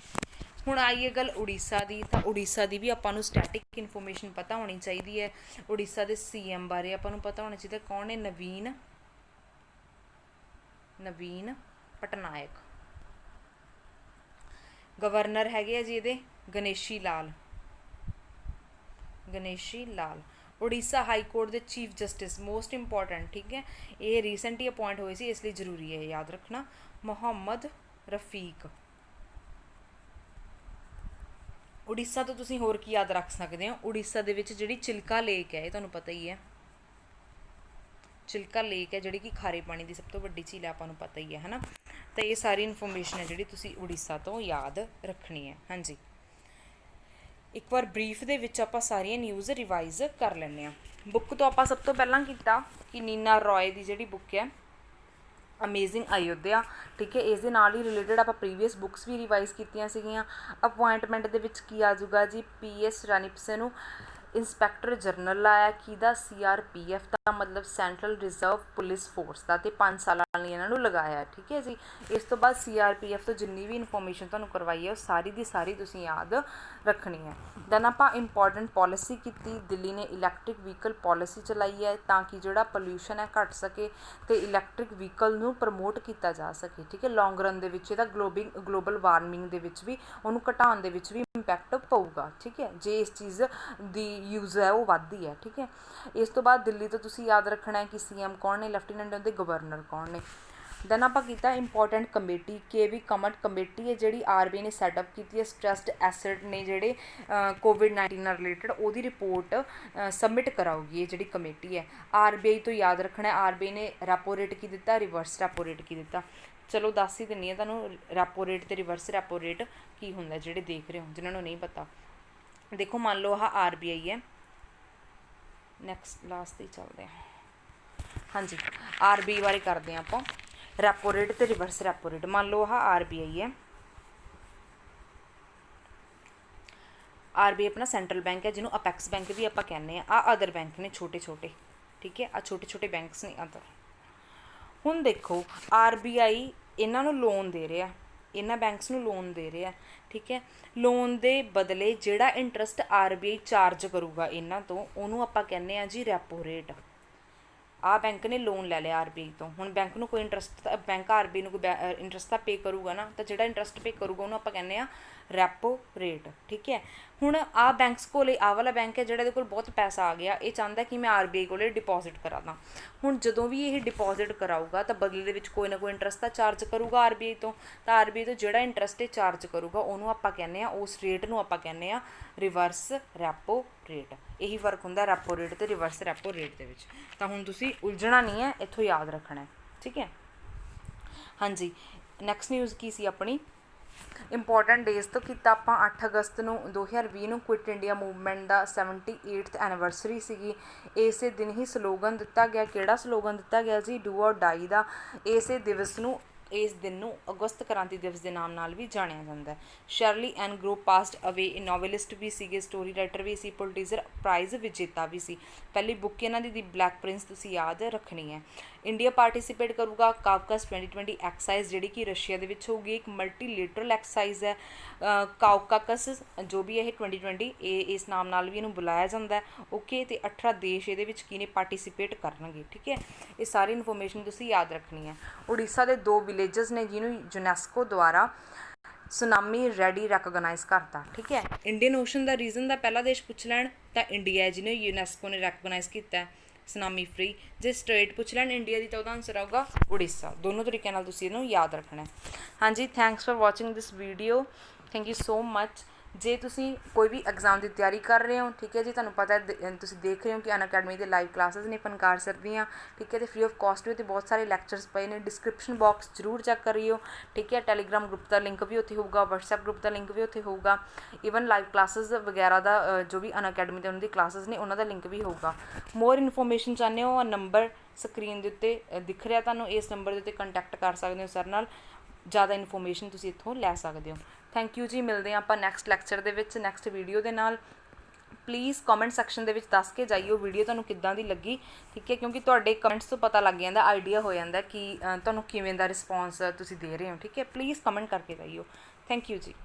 ਹੁਣ ਆਈਏ ਗੱਲ ਉੜੀਸਾ ਦੀ, ਤਾਂ ਉੜੀਸਾ ਦੀ ਵੀ ਆਪਾਂ ਨੂੰ ਸਟੈਟਿਕ ਇਨਫੋਰਮੇਸ਼ਨ ਪਤਾ ਹੋਣੀ ਚਾਹੀਦੀ ਹੈ। ਉੜੀਸਾ ਦੇ CM ਬਾਰੇ ਆਪਾਂ ਨੂੰ ਪਤਾ ਹੋਣਾ ਚਾਹੀਦਾ, ਕੌਣ ਨੇ? ਨਵੀਨ ਪਟਨਾਇਕ। ਗਵਰਨਰ ਹੈਗੇ ਆ ਜੀ ਇਹਦੇ ਗਣੇਸ਼ੀ ਲਾਲ। ਉੜੀਸਾ ਹਾਈ ਕੋਰਟ ਦੇ ਚੀਫ ਜਸਟਿਸ, ਮੋਸਟ ਇੰਪੋਰਟੈਂਟ, ਠੀਕ ਹੈ, ਇਹ ਰੀਸੈਂਟਲੀ ਅਪੁਆਇੰਟ ਹੋਏ ਸੀ, ਇਸ ਲਈ ਜ਼ਰੂਰੀ ਹੈ ਯਾਦ ਰੱਖਣਾ, ਮੁਹੰਮਦ ਰਫੀਕ। ਉੜੀਸਾ ਤੋਂ ਤੁਸੀਂ ਹੋਰ ਕੀ ਯਾਦ ਰੱਖ ਸਕਦੇ ਹੋ? ਉੜੀਸਾ ਦੇ ਵਿੱਚ ਜਿਹੜੀ ਚਿਲਕਾ ਲੇਕ ਹੈ, ਇਹ ਤੁਹਾਨੂੰ ਪਤਾ ਹੀ ਹੈ, ਚਿਲਕਾ ਲੇਕ ਹੈ ਜਿਹੜੀ ਕਿ ਖਾਰੇ ਪਾਣੀ ਦੀ ਸਭ ਤੋਂ ਵੱਡੀ ਝੀਲ ਹੈ, ਆਪਾਂ ਨੂੰ ਪਤਾ ਹੀ ਹੈ ਨਾ। ਤਾਂ ਇਹ ਸਾਰੀ ਇਨਫੋਰਮੇਸ਼ਨ ਹੈ ਜਿਹੜੀ ਤੁਸੀਂ ਉੜੀਸਾ ਤੋਂ ਯਾਦ ਰੱਖਣੀ ਹੈ। ਹਾਂਜੀ, ਇੱਕ ਵਾਰ ਬਰੀਫ ਦੇ ਵਿੱਚ ਆਪਾਂ ਸਾਰੀਆਂ ਨਿਊਜ਼ ਰਿਵਾਈਜ਼ ਕਰ ਲੈਂਦੇ ਹਾਂ। ਬੁੱਕ ਤੋਂ ਆਪਾਂ ਸਭ ਤੋਂ ਪਹਿਲਾਂ ਕੀਤਾ ਕਿ ਨੀਨਾ ਰॉय ਦੀ ਜਿਹੜੀ ਬੁੱਕ ਹੈ ਅਮੇਜ਼ਿੰਗ ਅਯੋਧਿਆ, ਠੀਕ ਹੈ, ਇਸ ਦੇ ਨਾਲ ਹੀ ਰਿਲੇਟਡ ਆਪਾਂ ਪ੍ਰੀਵੀਅਸ ਬੁੱਕਸ ਵੀ ਰਿਵਾਈਜ਼ ਕੀਤੀਆਂ ਸੀਗੀਆਂ। ਅਪੁਆਇੰਟਮੈਂਟ ਦੇ ਵਿੱਚ ਕੀ ਆ ਜਾਊਗਾ ਜੀ? PS ਰਾਨੀਪਸੇ ਨੂੰ ਇੰਸਪੈਕਟਰ ਜਨਰਲ ਲਾਇਆ, ਕਿਹਦਾ? CRPF ਦਾ, ਮਤਲਬ ਸੈਂਟਰਲ ਰਿਜ਼ਰਵ ਪੁਲਿਸ ਫੋਰਸ ਦਾ, ਅਤੇ 5 ਸਾਲਾਂ ਲਈ ਇਹਨਾਂ ਨੂੰ ਲਗਾਇਆ, ਠੀਕ ਹੈ ਜੀ। ਇਸ ਤੋਂ ਬਾਅਦ CRPF ਤੋਂ ਜਿੰਨੀ ਵੀ ਇਨਫੋਰਮੇਸ਼ਨ ਤੁਹਾਨੂੰ ਕਰਵਾਈ ਹੈ ਉਹ ਸਾਰੀ ਦੀ ਸਾਰੀ ਤੁਸੀਂ ਯਾਦ ਰੱਖਣੀ ਹੈ। ਦੈਨ ਆਪਾਂ ਇੰਪੋਰਟੈਂਟ ਪੋਲਿਸੀ ਕੀਤੀ, ਦਿੱਲੀ ਨੇ ਇਲੈਕਟ੍ਰਿਕ ਵਹੀਕਲ ਪੋਲਿਸੀ ਚਲਾਈ ਹੈ ਤਾਂ ਕਿ ਜਿਹੜਾ ਪੋਲਿਊਸ਼ਨ ਹੈ ਘੱਟ ਸਕੇ ਅਤੇ ਇਲੈਕਟ੍ਰਿਕ ਵਹੀਕਲ ਨੂੰ ਪ੍ਰਮੋਟ ਕੀਤਾ ਜਾ ਸਕੇ, ਠੀਕ ਹੈ। ਲੌਂਗ ਰਨ ਦੇ ਵਿੱਚ ਇਹਦਾ ਗਲੋਬਲ ਵਾਰਮਿੰਗ ਦੇ ਵਿੱਚ ਵੀ ਉਹਨੂੰ ਘਟਾਉਣ ਦੇ ਵਿੱਚ ਵੀ ਇੰਪੈਕਟ ਪਊਗਾ, ਠੀਕ ਹੈ, ਜੇ ਇਸ ਚੀਜ਼ ਦੀ ਯੂਜ਼ ਹੈ ਉਹ ਵੱਧਦੀ ਹੈ, ਠੀਕ ਹੈ। ਇਸ ਤੋਂ ਬਾਅਦ ਦਿੱਲੀ ਤੋਂ ਤੁਸੀਂ ਯਾਦ ਰੱਖਣਾ ਹੈ ਕਿ CM ਕੌਣ ਨੇ, ਲੈਫਟੀਨੈਂਟ ਉਹਦੇ ਗਵਰਨਰ ਕੌਣ ਨੇ। ਦੈਨ ਆਪਾਂ ਕੀਤਾ ਇੰਪੋਰਟੈਂਟ ਕਮੇਟੀ, KV ਕਮਟ ਕਮੇਟੀ ਹੈ ਜਿਹੜੀ RBI ਨੇ ਸੈਟਅਪ ਕੀਤੀ ਹੈ। ਸਟ੍ਰੈਸਡ ਐਸਿਡ ਨੇ ਜਿਹੜੇ COVID-19 ਨਾਲ ਰਿਲੇਟਡ ਉਹਦੀ ਰਿਪੋਰਟ ਸਬਮਿਟ ਕਰਾਊਗੀ ਇਹ ਜਿਹੜੀ ਕਮੇਟੀ ਹੈ। RBI ਤੋਂ ਯਾਦ ਰੱਖਣਾ ਹੈ RBI ਨੇ ਰੈਪੋ ਰੇਟ ਕੀ ਦਿੱਤਾ, ਰਿਵਰਸ ਰੈਪੋ ਰੇਟ ਕੀ ਦਿੱਤਾ। ਚਲੋ ਦੱਸ ਹੀ ਦਿੰਦੀ ਹਾਂ ਤੁਹਾਨੂੰ ਰੈਪੋ ਰੇਟ ਅਤੇ ਰਿਵਰਸ ਰੈਪੋ ਰੇਟ ਕੀ ਹੁੰਦਾ, ਜਿਹੜੇ ਦੇਖ ਰਹੇ ਹੋ ਜਿਨ੍ਹਾਂ ਨੂੰ ਨਹੀਂ ਪਤਾ। ਦੇਖੋ, ਮੰਨ ਲਓ ਆਹ RBI ਹੈ, ਨੈਕਸਟ ਲਾਸਟ 'ਤੇ ਚੱਲਦੇ ਹਾਂ। ਹਾਂਜੀ, RBI ਬਾਰੇ ਕਰਦੇ ਹਾਂ ਆਪਾਂ। ਰੈਪੋ ਰੇਟ ਅਤੇ ਰਿਵਰਸ ਰੈਪੋ ਰੇਟ, ਮੰਨ ਲਓ ਆਹ RBI ਹੈ, RBI अपना सेंट्रल बैंक है जिन्हों अपैक्स बैंक भी आप कहने आ अदर बैंक ने छोटे छोटे, ठीक है, आ छोटे छोटे बैंक्स ने अदर। हुण देखो RBI इन्हां नूं लोन दे रहा, इन्हां बैंक्स नूं लोन दे रहा, ठीक है। लोन दे बदले जिहड़ा इंटरस्ट RBI चार्ज करूगा इन्हां तो उहनूं आपां कहने आ जी रैपो रेट। आ बैंक ने लोन लै लिया RBI तो, हुण बैंक नूं कोई इंटरस्ट, बैंक RBI नूं कोई इंटरस्ट तां पे करूगा ना, तो जिहड़ा इंटरस्ट पे करूगा उहनूं आपां कहने आ रैपो रेट, ठीक है। हुण आ बैंक्स कोल आ वाला बैंक है जिहड़ा इहदे कोल बहुत पैसा आ गया, ये चाहता कि मैं RBI कोल डिपॉजिट करा दां। हुण जदों भी ये डिपॉजिट कराऊगा तो बदले दे विच कोई ना कोई इंटरस्ट तां चार्ज करूगा RBI तो RBI तो जिहड़ा इंटरस्ट ये चार्ज करूगा उहनूं आपां कहने आ, उस रेट नूं आपां कहने आ रिवर्स रैपो रेट। यही फर्क हुंदा रैपो रेट ते रिवर्स रैपो रेट दे विच। तां हुण तुसीं उलझना नहीं है, इत्थों याद रखना है, ठीक है। हाँ जी, नैक्सट न्यूज़ की सी अपनी इंपॉर्टेंट डेज तो किता आपां 8 अगस्त नूं 2020 नूं क्विट इंडिया मूवमेंट दा 78th एनिवर्सरी सीगी। इसे दिन ही स्लोगन दिता गया, किहड़ा स्लोगन दिता गया जी, डू और डाई दा। इसे दिवस नूं, इस दिन नूं अगस्त क्रांति दिवस के नाम नाल भी जानिया जाता है। Shirley and grow passed away novelist भी सीगे, स्टोरी राइटर भी सी, पुलिटज़र प्राइज़ विजेता भी सी। पहली बुक इन्हां दी ब्लैक प्रिंस तुसीं याद रखनी है। इंडिया पार्टिसिपेट करूगा काउकस 2020 एक्सरसाइज जिहड़ी कि रशिया दे विच होगी, एक मल्टीलेटरल एक्सरसाइज है। काउकाकस जो भी है 2020 इस नाम नाल भी इहनूं बुलाया जाता है, ओके। तो 18 देश ये की पार्टिसिपेट करनगे, ठीक है। ये सारी इन्फॉर्मेशन तुसीं याद रखनी है। उड़ीसा के 2 विलेजेस ने जिन्हों यूनैस्को द्वारा सुनामी रेडी रैकोगनाइज करता, ठीक है। इंडियन ओशन का रीजन का पहला देश पुछ लैन तो इंडिया है जिन्होंने यूनैस्को ने रैकोगनाइज किया है सुनामी फ्री। जे स्टेट पुछ लैन इंडिया की तो वह आंसर आऊगा उड़ीसा। दोनों तरीके नाल तुसीं इहनूं याद रखना है। हाँ जी, thanks for watching this video, thank you so much. जे तुसीं कोई भी एग्जाम की तैयारी कर रहे हो, ठीक है जी, तुहानूं पता है तुसीं देख रहे हो कि अनअकैडमी के लाइव क्लासेस ने फनकार सर दियां, ठीक है। तो फ्री ऑफ कॉस्ट भी बहुत सारे लैक्चर्स पे ने, डिस्क्रिप्शन बॉक्स जरूर चैक करियो, ठीक है। टैलीग्राम ग्रुप का लिंक भी उत्थे होगा, वट्सएप ग्रुप का लिंक भी उत्थे होगा, ईवन लाइव क्लासेस वगैरह का जो भी अनअकैडमी के उन्होंने क्लासेस ने उन्होंने लिंक भी होगा। मोर इन्फॉर्मेशन चाहते हो नंबर स्क्रीन के उत्ते दिख रहा तुहानूं, इस नंबर के उत्ते कंटैक्ट कर सकते हो सर नाल, ज़्यादा इन्फॉर्मेशन तुसीं इत्थों लै सकते हो। थैंक यू जी, मिलते हैं आपां नैक्सट लैक्चर दे विच नैक्सट वीडियो दे नाल। प्लीज़ कॉमेंट सैक्शन दे विच दस के जाइयो वीडियो तुहानूं किद्दां दी लगी, ठीक है, क्योंकि तुहाडे कमेंट्स तो पता लग जाता, आइडिया हो जाता कि तुहानूं किवें दा रिस्पॉन्स तुसीं दे रहे हो, ठीक है। प्लीज़ कमेंट करके जाइयो। Thank you ji.